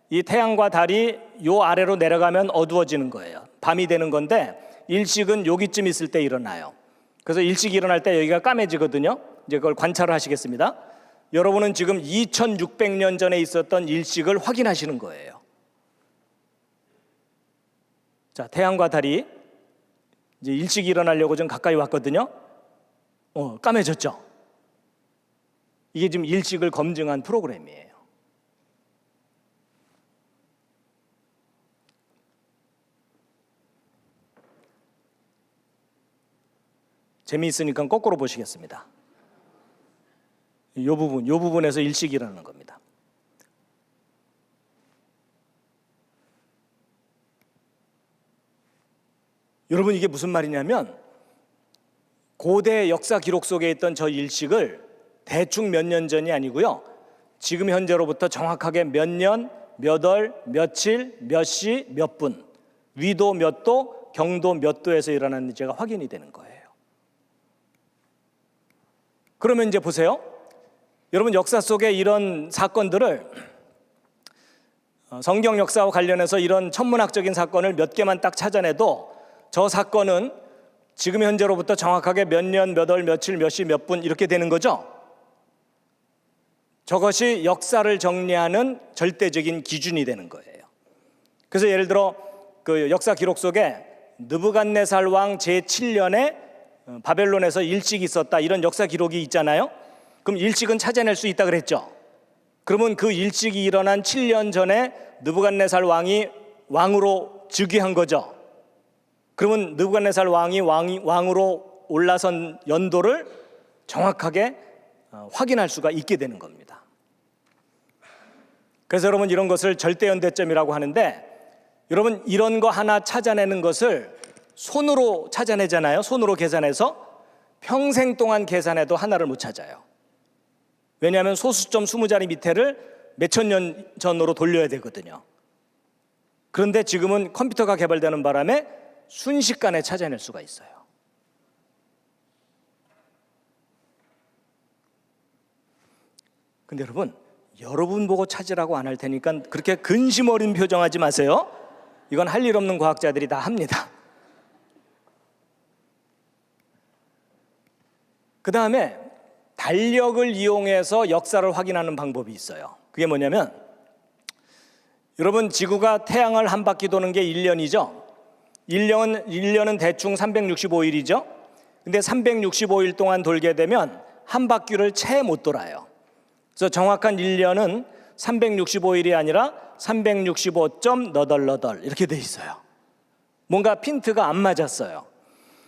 이 태양과 달이 요 아래로 내려가면 어두워지는 거예요. 밤이 되는 건데 일식은 여기쯤 있을 때 일어나요. 그래서 일식이 일어날 때 여기가 까매지거든요. 이제 그걸 관찰을 하시겠습니다. 여러분은 지금 2600년 전에 있었던 일식을 확인하시는 거예요. 자, 태양과 달이 이제 일식이 일어나려고 좀 가까이 왔거든요. 까매졌죠. 이게 지금 일식을 검증한 프로그램이에요. 재미있으니까 거꾸로 보시겠습니다. 요 부분에서 일식이 일어나는 겁니다. 여러분 이게 무슨 말이냐면, 고대 역사 기록 속에 있던 저 일식을 대충 몇 년 전이 아니고요, 지금 현재로부터 정확하게 몇 년, 몇 월, 며칠, 몇 시, 몇 분, 위도 몇 도, 경도 몇 도에서 일어났는지가 확인이 되는 거예요. 그러면 이제 보세요. 여러분 역사 속에 이런 사건들을 성경 역사와 관련해서 이런 천문학적인 사건을 몇 개만 딱 찾아내도 저 사건은 지금 현재로부터 정확하게 몇 년, 몇 월, 며칠, 몇 시, 몇 분 이렇게 되는 거죠. 저것이 역사를 정리하는 절대적인 기준이 되는 거예요. 그래서 예를 들어 그 역사 기록 속에 느부갓네살 왕 제7년에 바벨론에서 일찍이 있었다 이런 역사 기록이 있잖아요. 그럼 일찍은 찾아낼 수 있다 그랬죠. 그러면 그 일찍이 일어난 7년 전에 느부갓네살 왕이 왕으로 즉위한 거죠. 그러면 느부갓네살 왕이 왕으로 올라선 연도를 정확하게 확인할 수가 있게 되는 겁니다. 그래서 여러분 이런 것을 절대연대점이라고 하는데, 여러분 이런 거 하나 찾아내는 것을 손으로 찾아내잖아요. 손으로 계산해서 평생 동안 계산해도 하나를 못 찾아요. 왜냐하면 소수점 20자리 밑에를 몇천 년 전으로 돌려야 되거든요. 그런데 지금은 컴퓨터가 개발되는 바람에 순식간에 찾아낼 수가 있어요. 근데 여러분 보고 찾으라고 안 할 테니까 그렇게 근심 어린 표정하지 마세요. 이건 할 일 없는 과학자들이 다 합니다. 그 다음에 달력을 이용해서 역사를 확인하는 방법이 있어요. 그게 뭐냐면, 여러분 지구가 태양을 한 바퀴 도는 게 1년이죠. 1년은 대충 365일이죠. 근데 365일 동안 돌게 되면 한 바퀴를 채 못 돌아요. 그래서 정확한 1년은 365일이 아니라 365.8 이렇게 돼 있어요. 뭔가 핀트가 안 맞았어요.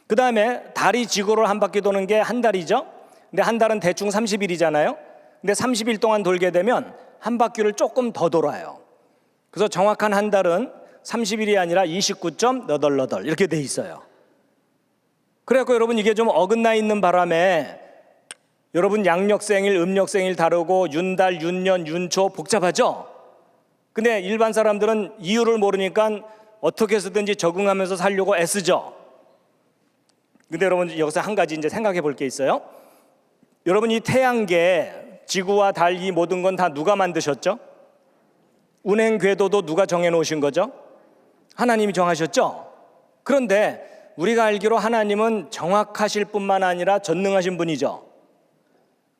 그 다음에 달이 지구를 한 바퀴 도는 게 한 달이죠. 근데 한 달은 대충 30일이잖아요. 근데 30일 동안 돌게 되면 한 바퀴를 조금 더 돌아요. 그래서 정확한 한 달은 30일이 아니라 29.8 이렇게 돼 있어요. 그래갖고 여러분 이게 좀 어긋나 있는 바람에 여러분 양력생일, 음력생일 다르고 윤달, 윤년, 윤초 복잡하죠? 근데 일반 사람들은 이유를 모르니까 어떻게 해서든지 적응하면서 살려고 애쓰죠. 근데 여러분 여기서 한 가지 이제 생각해 볼 게 있어요. 여러분 이 태양계, 지구와 달 이 모든 건 다 누가 만드셨죠? 운행 궤도도 누가 정해 놓으신 거죠? 하나님이 정하셨죠? 그런데 우리가 알기로 하나님은 정확하실 뿐만 아니라 전능하신 분이죠.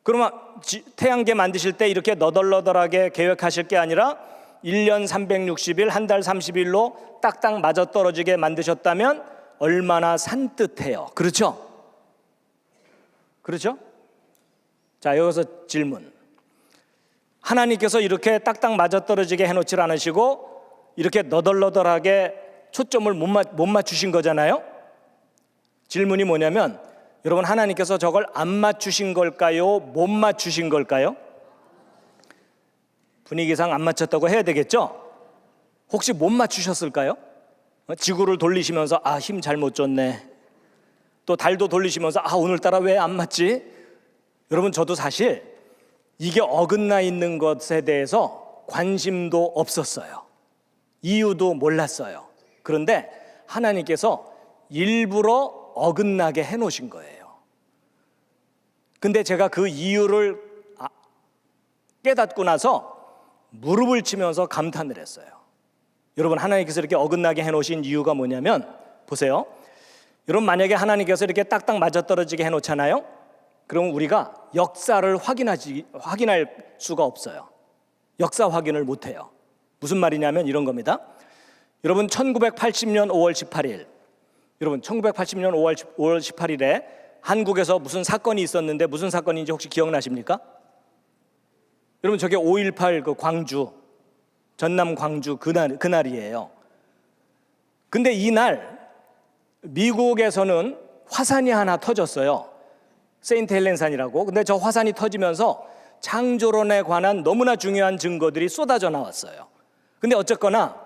그러면 태양계 만드실 때 이렇게 너덜너덜하게 계획하실 게 아니라 1년 360일, 한 달 30일로 딱딱 맞아떨어지게 만드셨다면 얼마나 산뜻해요. 그렇죠? 그렇죠? 자, 여기서 질문. 하나님께서 이렇게 딱딱 맞아떨어지게 해놓질 않으시고 이렇게 너덜너덜하게 초점을 못 맞추신 거잖아요. 질문이 뭐냐면, 여러분 하나님께서 저걸 안 맞추신 걸까요? 못 맞추신 걸까요? 분위기상 안 맞췄다고 해야 되겠죠? 혹시 못 맞추셨을까요? 지구를 돌리시면서 힘 잘못 줬네. 또 달도 돌리시면서 오늘따라 왜 안 맞지? 여러분 저도 사실 이게 어긋나 있는 것에 대해서 관심도 없었어요. 이유도 몰랐어요. 그런데 하나님께서 일부러 어긋나게 해놓으신 거예요. 근데 제가 그 이유를 깨닫고 나서 무릎을 치면서 감탄을 했어요. 여러분 하나님께서 이렇게 어긋나게 해놓으신 이유가 뭐냐면, 보세요. 여러분 만약에 하나님께서 이렇게 딱딱 맞아떨어지게 해놓잖아요. 그럼 우리가 역사를 확인할 수가 없어요. 역사 확인을 못해요. 무슨 말이냐면 이런 겁니다. 여러분 1980년 5월 18일 여러분 1980년 5월 18일에 한국에서 무슨 사건이 있었는데 무슨 사건인지 혹시 기억나십니까? 여러분 저게 5.18 그 광주, 전남 광주 그날이에요. 근데 이날 미국에서는 화산이 하나 터졌어요. 세인트 헬렌산이라고. 근데 저 화산이 터지면서 창조론에 관한 너무나 중요한 증거들이 쏟아져 나왔어요. 근데 어쨌거나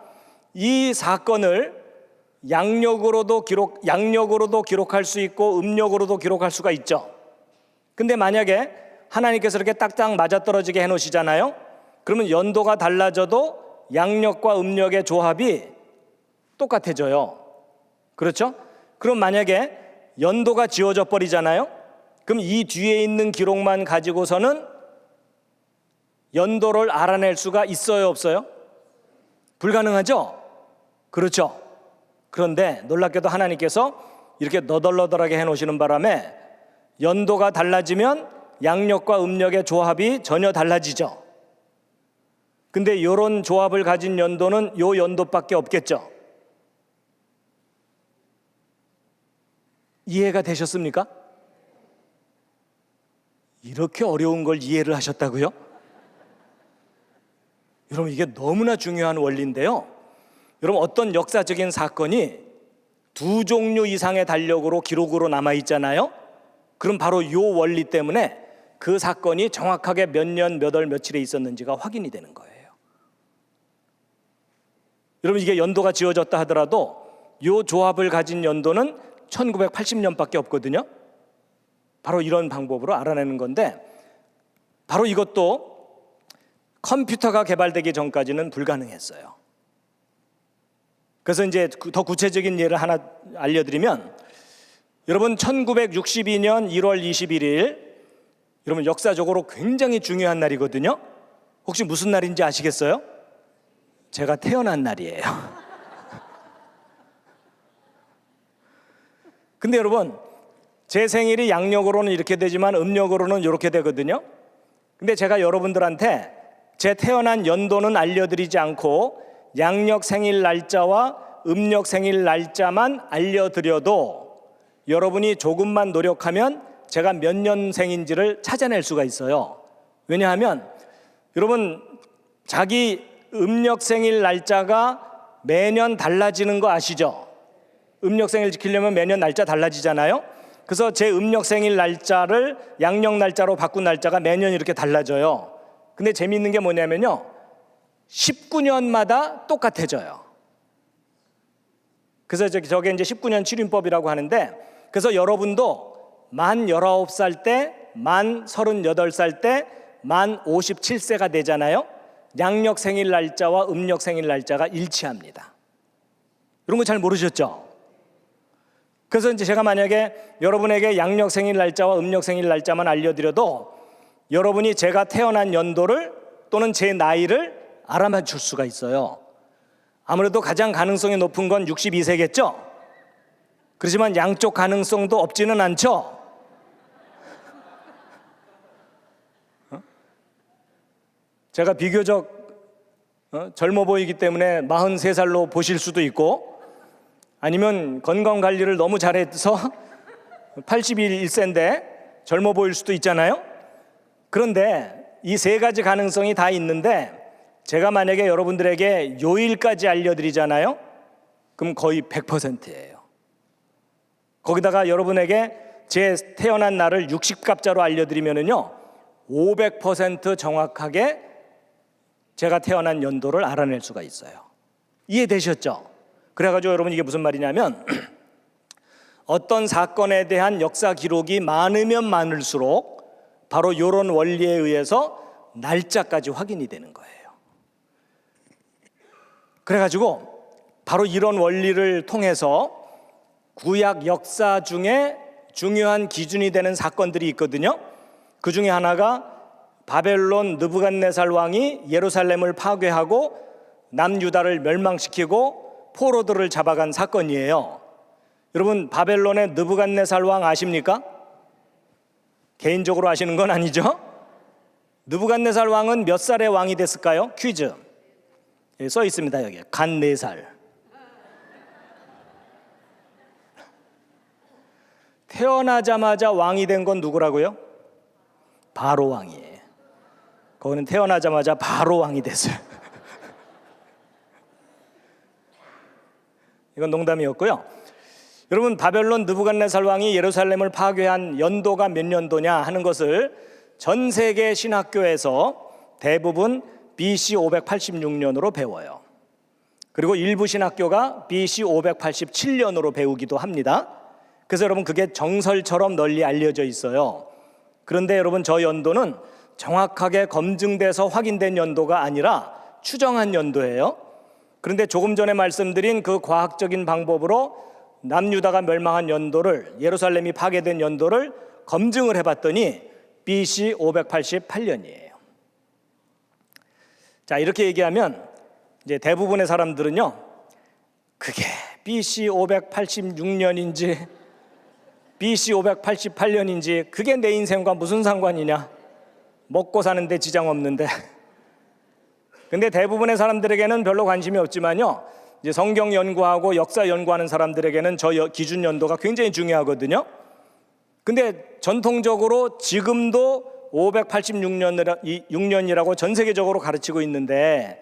이 사건을 양력으로도 기록할 수 있고 음력으로도 기록할 수가 있죠. 근데 만약에 하나님께서 이렇게 딱딱 맞아떨어지게 해놓으시잖아요. 그러면 연도가 달라져도 양력과 음력의 조합이 똑같아져요. 그렇죠? 그럼 만약에 연도가 지워져 버리잖아요. 그럼 이 뒤에 있는 기록만 가지고서는 연도를 알아낼 수가 있어요, 없어요? 불가능하죠? 그렇죠? 그런데 놀랍게도 하나님께서 이렇게 너덜너덜하게 해놓으시는 바람에 연도가 달라지면 양력과 음력의 조합이 전혀 달라지죠. 근데 이런 조합을 가진 연도는 요 연도밖에 없겠죠. 이해가 되셨습니까? 이렇게 어려운 걸 이해를 하셨다고요? 여러분, 이게 너무나 중요한 원리인데요. 여러분, 어떤 역사적인 사건이 두 종류 이상의 달력으로 기록으로 남아 있잖아요. 그럼 바로 이 원리 때문에 그 사건이 정확하게 몇 년, 몇 월, 며칠에 있었는지가 확인이 되는 거예요. 여러분, 이게 연도가 지어졌다 하더라도 이 조합을 가진 연도는 1980년밖에 없거든요. 바로 이런 방법으로 알아내는 건데, 바로 이것도 컴퓨터가 개발되기 전까지는 불가능했어요. 그래서 이제 더 구체적인 예를 하나 알려드리면, 여러분 1962년 1월 21일, 여러분 역사적으로 굉장히 중요한 날이거든요. 혹시 무슨 날인지 아시겠어요? 제가 태어난 날이에요. 근데 여러분, 제 생일이 양력으로는 이렇게 되지만 음력으로는 이렇게 되거든요. 근데 제가 여러분들한테 제 태어난 연도는 알려드리지 않고 양력 생일 날짜와 음력 생일 날짜만 알려드려도 여러분이 조금만 노력하면 제가 몇 년생인지를 찾아낼 수가 있어요. 왜냐하면 여러분, 자기 음력 생일 날짜가 매년 달라지는 거 아시죠? 음력 생일 지키려면 매년 날짜 달라지잖아요. 그래서 제 음력 생일 날짜를 양력 날짜로 바꾼 날짜가 매년 이렇게 달라져요. 근데 재미있는 게 뭐냐면요, 19년마다 똑같아져요. 그래서 저게 이제 19년 칠윤법이라고 하는데, 그래서 여러분도 만 19살 때, 만 38살 때, 만 57세가 되잖아요. 양력 생일 날짜와 음력 생일 날짜가 일치합니다. 이런 거 잘 모르셨죠? 그래서 이제 제가 만약에 여러분에게 양력 생일 날짜와 음력 생일 날짜만 알려드려도 여러분이 제가 태어난 연도를 또는 제 나이를 알아맞힐 수가 있어요. 아무래도 가장 가능성이 높은 건 62세겠죠? 그렇지만 양쪽 가능성도 없지는 않죠? 제가 비교적 젊어 보이기 때문에 43살로 보실 수도 있고, 아니면 건강관리를 너무 잘해서 81세인데 젊어 보일 수도 있잖아요. 그런데 이 세 가지 가능성이 다 있는데, 제가 만약에 여러분들에게 요일까지 알려드리잖아요. 그럼 거의 100%예요. 거기다가 여러분에게 제 태어난 날을 60갑자로 알려드리면은요, 500% 정확하게 제가 태어난 연도를 알아낼 수가 있어요. 이해되셨죠? 그래가지고 여러분, 이게 무슨 말이냐면 어떤 사건에 대한 역사 기록이 많으면 많을수록 바로 이런 원리에 의해서 날짜까지 확인이 되는 거예요. 그래가지고 바로 이런 원리를 통해서 구약 역사 중에 중요한 기준이 되는 사건들이 있거든요. 그 중에 하나가 바벨론 느부갓네살 왕이 예루살렘을 파괴하고 남유다를 멸망시키고 포로들을 잡아간 사건이에요. 여러분, 바벨론의 느부갓네살 왕 아십니까? 개인적으로 아시는 건 아니죠? 느부갓네살 왕은 몇 살의 왕이 됐을까요? 퀴즈. 써 있습니다. 여기 간 4살. 태어나자마자 왕이 된 건 누구라고요? 바로 왕이에요. 거기는 태어나자마자 바로 왕이 됐어요. 이건 농담이었고요. 여러분, 바벨론 느부갓네살 왕이 예루살렘을 파괴한 연도가 몇 년도냐 하는 것을 전 세계 신학교에서 대부분 BC 586년으로 배워요. 그리고 일부 신학교가 BC 587년으로 배우기도 합니다. 그래서 여러분, 그게 정설처럼 널리 알려져 있어요. 그런데 여러분, 저 연도는 정확하게 검증돼서 확인된 연도가 아니라 추정한 연도예요. 그런데 조금 전에 말씀드린 그 과학적인 방법으로 남유다가 멸망한 연도를, 예루살렘이 파괴된 연도를 검증을 해봤더니 BC 588년이에요. 자, 이렇게 얘기하면 이제 대부분의 사람들은요, 그게 BC 586년인지 BC 588년인지 그게 내 인생과 무슨 상관이냐, 먹고 사는데 지장 없는데. 근데 대부분의 사람들에게는 별로 관심이 없지만요, 이제 성경 연구하고 역사 연구하는 사람들에게는 저 기준 연도가 굉장히 중요하거든요. 근데 전통적으로 지금도 586년이라고 전 세계적으로 가르치고 있는데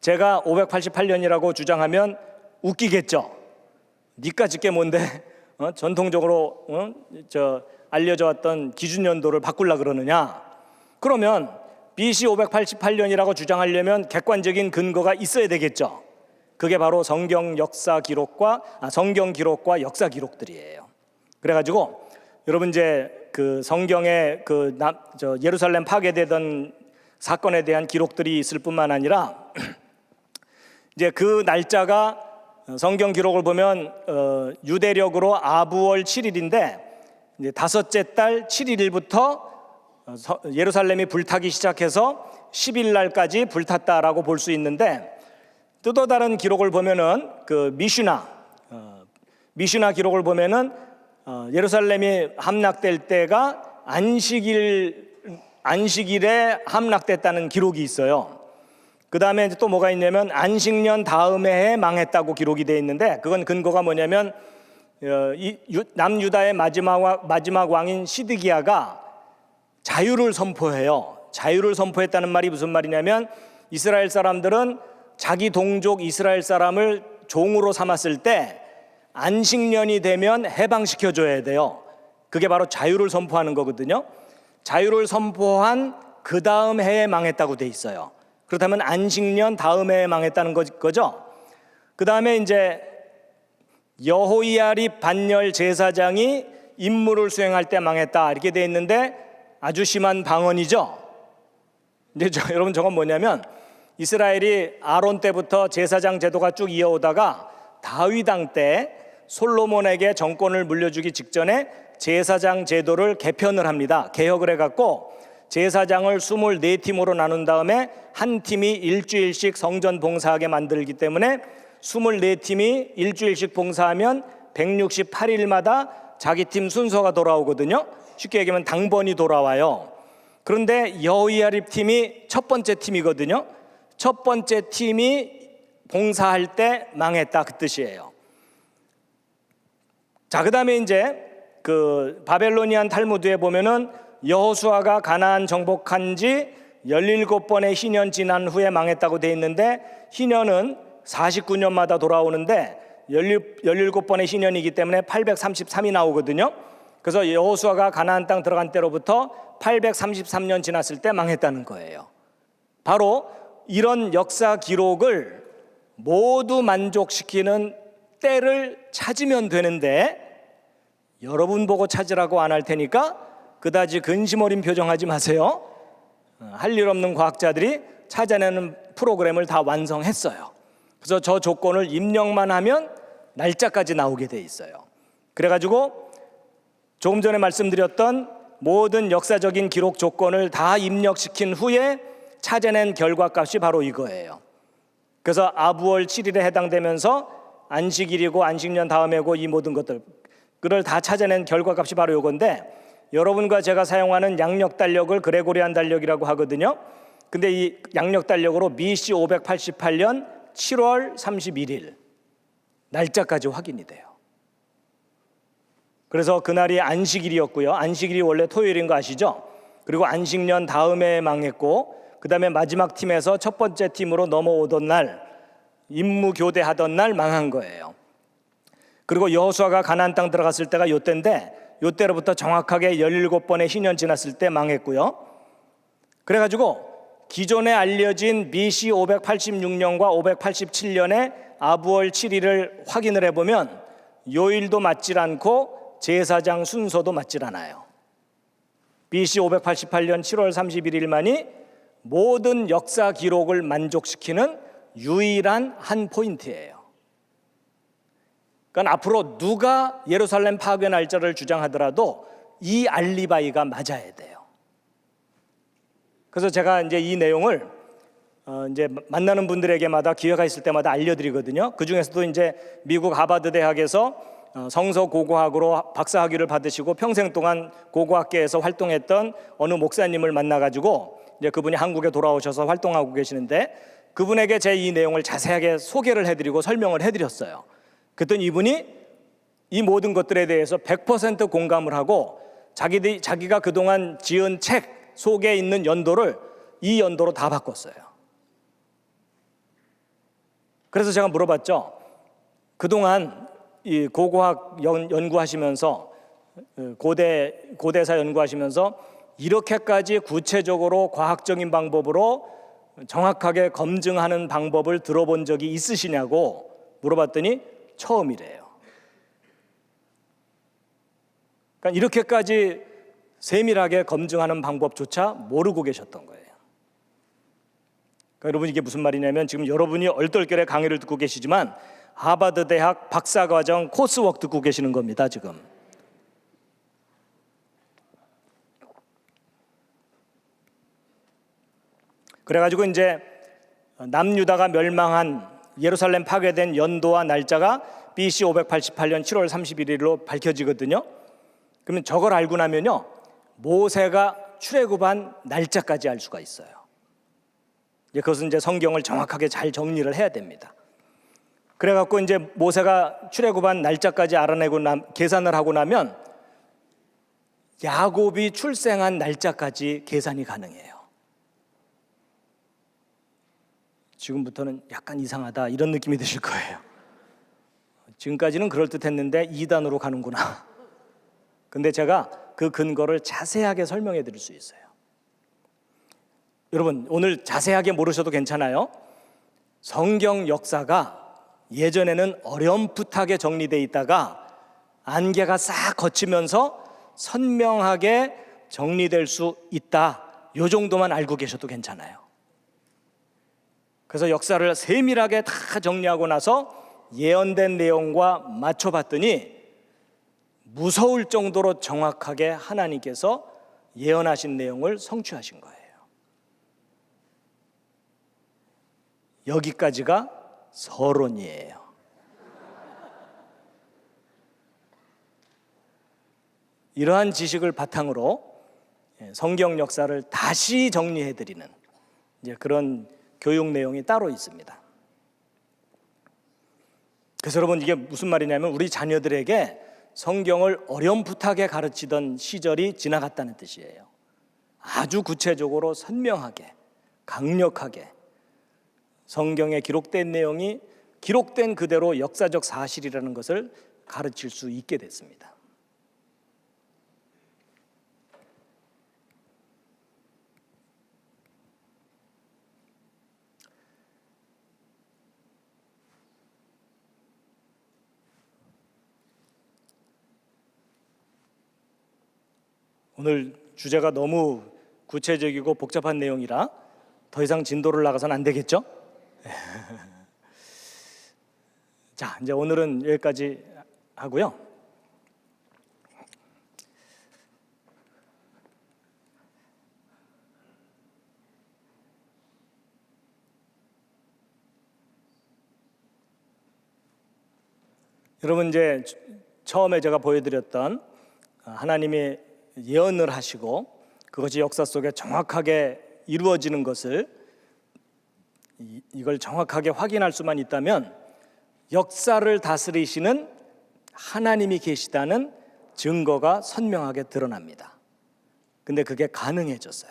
제가 588년이라고 주장하면 웃기겠죠. 니까 짓게 뭔데 전통적으로 알려져 왔던 기준 연도를 바꾸려 그러느냐. 그러면 BC 588년이라고 주장하려면 객관적인 근거가 있어야 되겠죠. 그게 바로 성경 기록과 역사 기록들이에요. 그래가지고 여러분 이제 그 성경에 예루살렘 파괴되던 사건에 대한 기록들이 있을 뿐만 아니라 이제 그 날짜가 성경 기록을 보면 유대력으로 아부월 7일인데 이제 다섯째 달 7일부터 예루살렘이 불타기 시작해서 10일 날까지 불탔다라고 볼 수 있는데 또 다른 기록을 보면은 그 미슈나 기록을 보면은 예루살렘이 함락될 때가 안식일에 함락됐다는 기록이 있어요. 그 다음에 또 뭐가 있냐면 안식년 다음 해에 망했다고 기록이 되어 있는데 그건 근거가 뭐냐면 남유다의 마지막 왕인 시드기야가 자유를 선포해요. 자유를 선포했다는 말이 무슨 말이냐면 이스라엘 사람들은 자기 동족 이스라엘 사람을 종으로 삼았을 때 안식년이 되면 해방시켜줘야 돼요. 그게 바로 자유를 선포하는 거거든요. 자유를 선포한 그 다음 해에 망했다고 돼 있어요. 그렇다면 안식년 다음 해에 망했다는 거죠. 그 다음에 이제 여호야립 반열 제사장이 임무를 수행할 때 망했다 이렇게 돼 있는데 아주 심한 방언이죠. 근데 여러분 저건 뭐냐면 이스라엘이 아론 때부터 제사장 제도가 쭉 이어오다가 다윗 왕 때 솔로몬에게 정권을 물려주기 직전에 제사장 제도를 개편을 합니다. 개혁을 해갖고 제사장을 24팀으로 나눈 다음에 한 팀이 일주일씩 성전 봉사하게 만들기 때문에 24팀이 일주일씩 봉사하면 168일마다 자기 팀 순서가 돌아오거든요. 쉽게 얘기하면 당번이 돌아와요. 그런데 여호야립 팀이 첫 번째 팀이거든요. 첫 번째 팀이 봉사할 때 망했다 그 뜻이에요. 자, 그다음에 이제 그 바벨로니안 탈무드에 보면은 여호수아가 가나안 정복한 지 17번의 희년 지난 후에 망했다고 돼 있는데 희년은 49년마다 돌아오는데 17번의 희년이기 때문에 833이 나오거든요. 그래서 여호수아가 가나안 땅 들어간 때로부터 833년 지났을 때 망했다는 거예요. 바로 이런 역사 기록을 모두 만족시키는 때를 찾으면 되는데 여러분 보고 찾으라고 안 할 테니까 그다지 근심 어린 표정하지 마세요. 할 일 없는 과학자들이 찾아내는 프로그램을 다 완성했어요. 그래서 저 조건을 입력만 하면 날짜까지 나오게 돼 있어요. 그래가지고 조금 전에 말씀드렸던 모든 역사적인 기록 조건을 다 입력시킨 후에 찾아낸 결과값이 바로 이거예요. 그래서 아부월 7일에 해당되면서 안식일이고 안식년 다음에고 이 모든 것들을 다 찾아낸 결과값이 바로 이건데 여러분과 제가 사용하는 양력 달력을 그레고리안 달력이라고 하거든요. 근데 이 양력 달력으로 BC 588년 7월 31일 날짜까지 확인이 돼요. 그래서 그날이 안식일이었고요. 안식일이 원래 토요일인 거 아시죠? 그리고 안식년 다음에 망했고 그 다음에 마지막 팀에서 첫 번째 팀으로 넘어오던 날 임무 교대하던 날 망한 거예요. 그리고 여호수아가 가나안 땅 들어갔을 때가 요때인데 요때로부터 정확하게 17번의 희년 지났을 때 망했고요. 그래가지고 기존에 알려진 BC 586년과 587년의 아부월 7일을 확인을 해보면 요일도 맞질 않고 제사장 순서도 맞질 않아요. BC 588년 7월 31일만이 모든 역사 기록을 만족시키는 유일한 한 포인트예요. 그러니까 앞으로 누가 예루살렘 파괴 날짜를 주장하더라도 이 알리바이가 맞아야 돼요. 그래서 제가 이제 이 내용을 이제 만나는 분들에게마다 기회가 있을 때마다 알려드리거든요. 그 중에서도 이제 미국 하버드 대학에서 성서 고고학으로 박사학위를 받으시고 평생 동안 고고학계에서 활동했던 어느 목사님을 만나가지고 이제 그분이 한국에 돌아오셔서 활동하고 계시는데 그분에게 제 이 내용을 자세하게 소개를 해드리고 설명을 해드렸어요. 그랬더니 이분이 이 모든 것들에 대해서 100% 공감을 하고 자기가 그동안 지은 책 속에 있는 연도를 이 연도로 다 바꿨어요. 그래서 제가 물어봤죠. 그동안 이 고고학 연구하시면서 고대사 연구하시면서 이렇게까지 구체적으로 과학적인 방법으로 정확하게 검증하는 방법을 들어본 적이 있으시냐고 물어봤더니 처음이래요. 그러니까 이렇게까지 세밀하게 검증하는 방법조차 모르고 계셨던 거예요. 그러니까 여러분, 이게 무슨 말이냐면 지금 여러분이 얼떨결에 강의를 듣고 계시지만 하버드 대학 박사과정 코스웍 듣고 계시는 겁니다, 지금. 그래가지고 이제 남유다가 멸망한 예루살렘 파괴된 연도와 날짜가 BC 588년 7월 31일로 밝혀지거든요. 그러면 저걸 알고 나면요, 모세가 출애굽한 날짜까지 알 수가 있어요. 그것은 이제 성경을 정확하게 잘 정리를 해야 됩니다. 그래갖고 이제 모세가 출애굽한 날짜까지 알아내고 계산을 하고 나면 야곱이 출생한 날짜까지 계산이 가능해요. 지금부터는 약간 이상하다 이런 느낌이 드실 거예요. 지금까지는 그럴듯했는데 2단으로 가는구나. 근데 제가 그 근거를 자세하게 설명해 드릴 수 있어요. 여러분, 오늘 자세하게 모르셔도 괜찮아요. 성경 역사가 예전에는 어렴풋하게 정리되어 있다가 안개가 싹 걷히면서 선명하게 정리될 수 있다. 요 정도만 알고 계셔도 괜찮아요. 그래서 역사를 세밀하게 다 정리하고 나서 예언된 내용과 맞춰봤더니 무서울 정도로 정확하게 하나님께서 예언하신 내용을 성취하신 거예요. 여기까지가 서론이에요. 이러한 지식을 바탕으로 성경 역사를 다시 정리해드리는 이제 그런 교육 내용이 따로 있습니다. 그래서 여러분, 이게 무슨 말이냐면 우리 자녀들에게 성경을 어렴풋하게 가르치던 시절이 지나갔다는 뜻이에요. 아주 구체적으로 선명하게, 강력하게 성경에 기록된 내용이 기록된 그대로 역사적 사실이라는 것을 가르칠 수 있게 됐습니다. 오늘 주제가 너무 구체적이고 복잡한 내용이라 더 이상 진도를 나가서는 안 되겠죠? 자, 이제 오늘은 여기까지 하고요. 여러분, 이제 처음에 제가 보여드렸던 하나님이 예언을 하시고 그것이 역사 속에 정확하게 이루어지는 것을 이걸 정확하게 확인할 수만 있다면 역사를 다스리시는 하나님이 계시다는 증거가 선명하게 드러납니다. 근데 그게 가능해졌어요.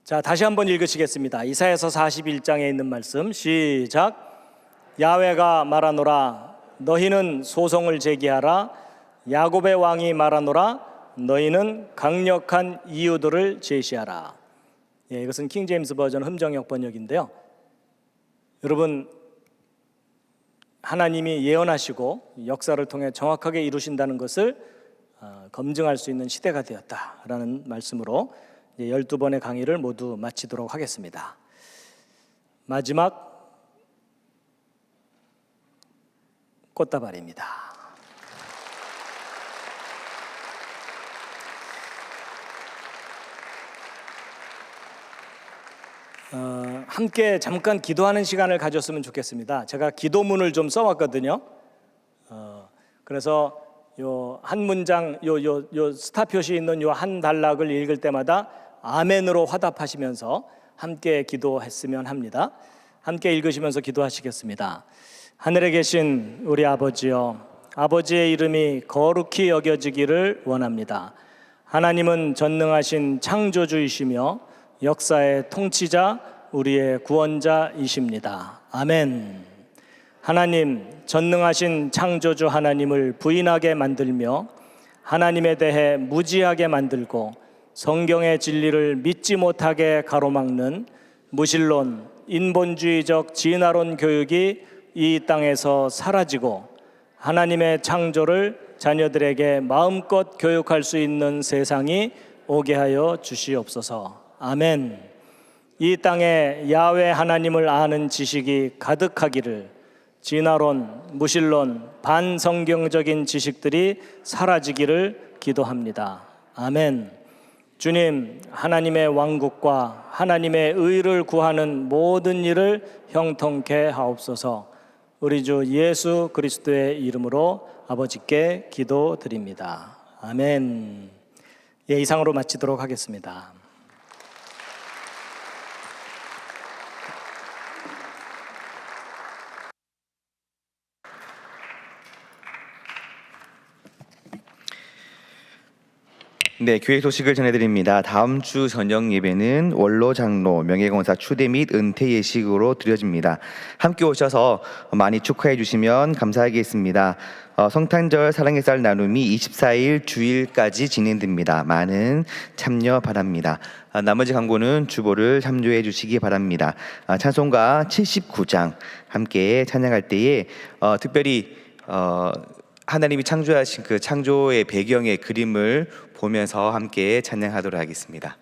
자, 다시 한번 읽으시겠습니다. 이사야서 41장에 있는 말씀 시작. 야훼가 말하노라 너희는 소송을 제기하라 야곱의 왕이 말하노라 너희는 강력한 이유들을 제시하라. 예, 이것은 킹 제임스 버전 흠정역 번역인데요. 여러분, 하나님이 예언하시고 역사를 통해 정확하게 이루신다는 것을 검증할 수 있는 시대가 되었다라는 말씀으로 12번의 강의를 모두 마치도록 하겠습니다. 마지막 꽃다발입니다. 함께 잠깐 기도하는 시간을 가졌으면 좋겠습니다. 제가 기도문을 좀 써왔거든요. 그래서 요 한 문장, 요 스타 표시 있는 요 한 단락을 읽을 때마다 아멘으로 화답하시면서 함께 기도했으면 합니다. 함께 읽으시면서 기도하시겠습니다. 하늘에 계신 우리 아버지여, 아버지의 이름이 거룩히 여겨지기를 원합니다. 하나님은 전능하신 창조주이시며 역사의 통치자, 우리의 구원자이십니다. 아멘. 하나님, 전능하신 창조주 하나님을 부인하게 만들며 하나님에 대해 무지하게 만들고 성경의 진리를 믿지 못하게 가로막는 무신론, 인본주의적 진화론 교육이 이 땅에서 사라지고 하나님의 창조를 자녀들에게 마음껏 교육할 수 있는 세상이 오게 하여 주시옵소서. 아멘. 이 땅에 야훼 하나님을 아는 지식이 가득하기를, 진화론, 무신론, 반성경적인 지식들이 사라지기를 기도합니다. 아멘. 주님, 하나님의 왕국과 하나님의 의를 구하는 모든 일을 형통케 하옵소서. 우리 주 예수 그리스도의 이름으로 아버지께 기도드립니다. 아멘. 예, 이상으로 마치도록 하겠습니다. 네, 교회 소식을 전해드립니다. 다음 주 저녁 예배는 원로 장로 명예검사 추대 및 은퇴 예식으로 드려집니다. 함께 오셔서 많이 축하해 주시면 감사하겠습니다. 성탄절 사랑의 쌀 나눔이 24일 주일까지 진행됩니다. 많은 참여 바랍니다. 나머지 광고는 주보를 참조해 주시기 바랍니다. 찬송가 79장 함께 찬양할 때에 특별히 하나님이 창조하신 그 창조의 배경의 그림을 보면서 함께 찬양하도록 하겠습니다.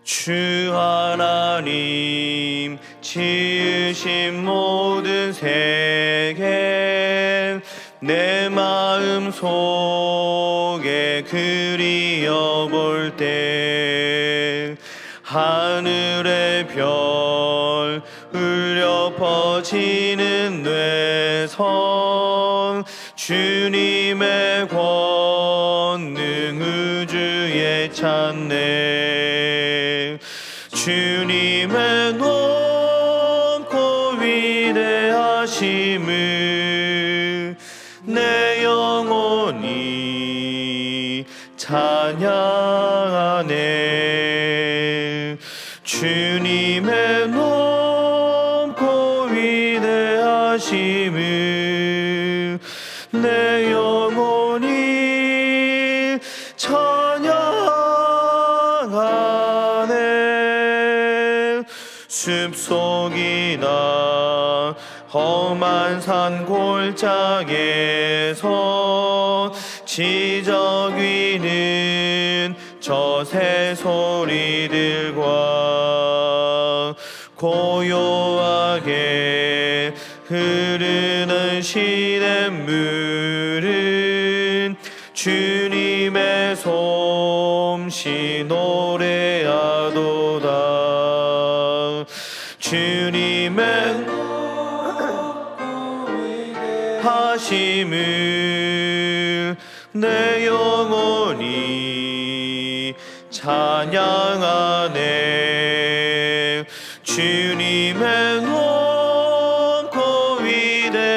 주 하나님 지으신 모든 세계 내 마음 속에 그리어볼 때 하늘의 별 울려 퍼지는 뇌성 주님의 권능 우주에 찬네 주님의 높고 위대하심을 내 영혼이 찬양하네 주님의 높고 위대하심을 내 영혼이 찬양하네 숲속이나 험한 산 골짜기에서 지적 위는 저 새소리들과 고요하게 흐르는 시냇물은 주님의 솜씨 노래하도다 주님의 하심을 내 영혼이 찬양하네 주님의 높고 위대하심을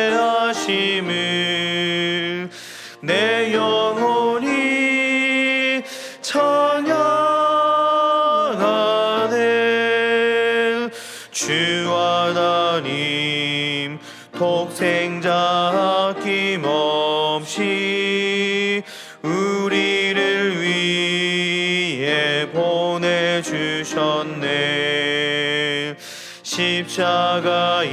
내 영혼이 찬양하네 주 하나님 독생자 아낌없이 우리를 위해 보내주셨네 십자가에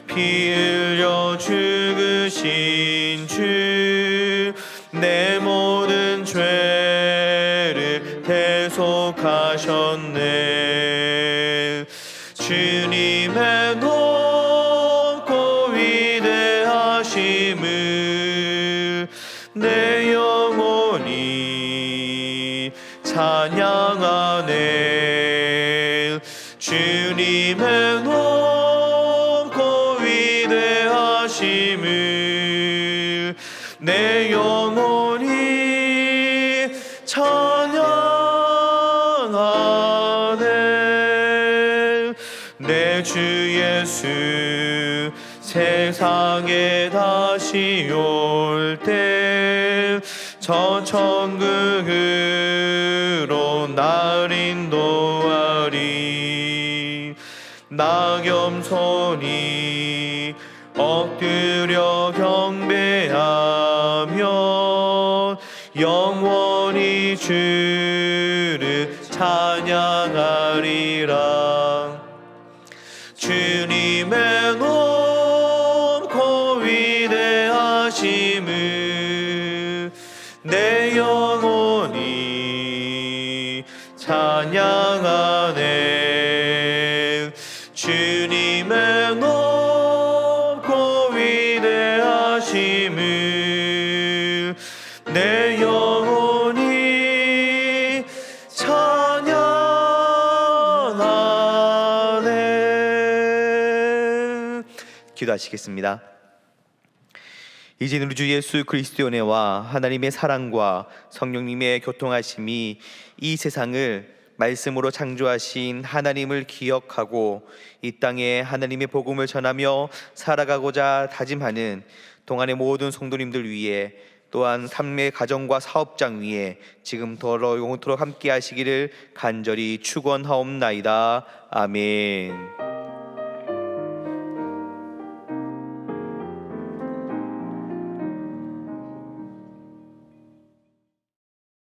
피 흘려 죽으신 주 내 모든 죄를 대속하셨네 주님의 높고 위대하심을 내 영혼이 찬양하네 주님의 하심을 내 영혼이 찬양하네. 내 주 예수 세상에 다시 올 때 저 천국으로 날 인도하리. 나 겸손히 엎드려 경배하며 영원히 주를 찬양하리라. 주님의 높고 위대하심을 내 영혼이 찬양하네. 주님의 높고 위대하심을 내 영혼이 찬양하네. 기도하시겠습니다. 이제는 우리 주 예수 그리스도의 은혜와 하나님의 사랑과 성령님의 교통하심이 이 세상을 말씀으로 창조하신 하나님을 기억하고 이 땅에 하나님의 복음을 전하며 살아가고자 다짐하는 동안의 모든 성도님들 위해, 또한 삶의 가정과 사업장 위에 지금부터 영원토록 함께 하시기를 간절히 축원하옵나이다. 아멘.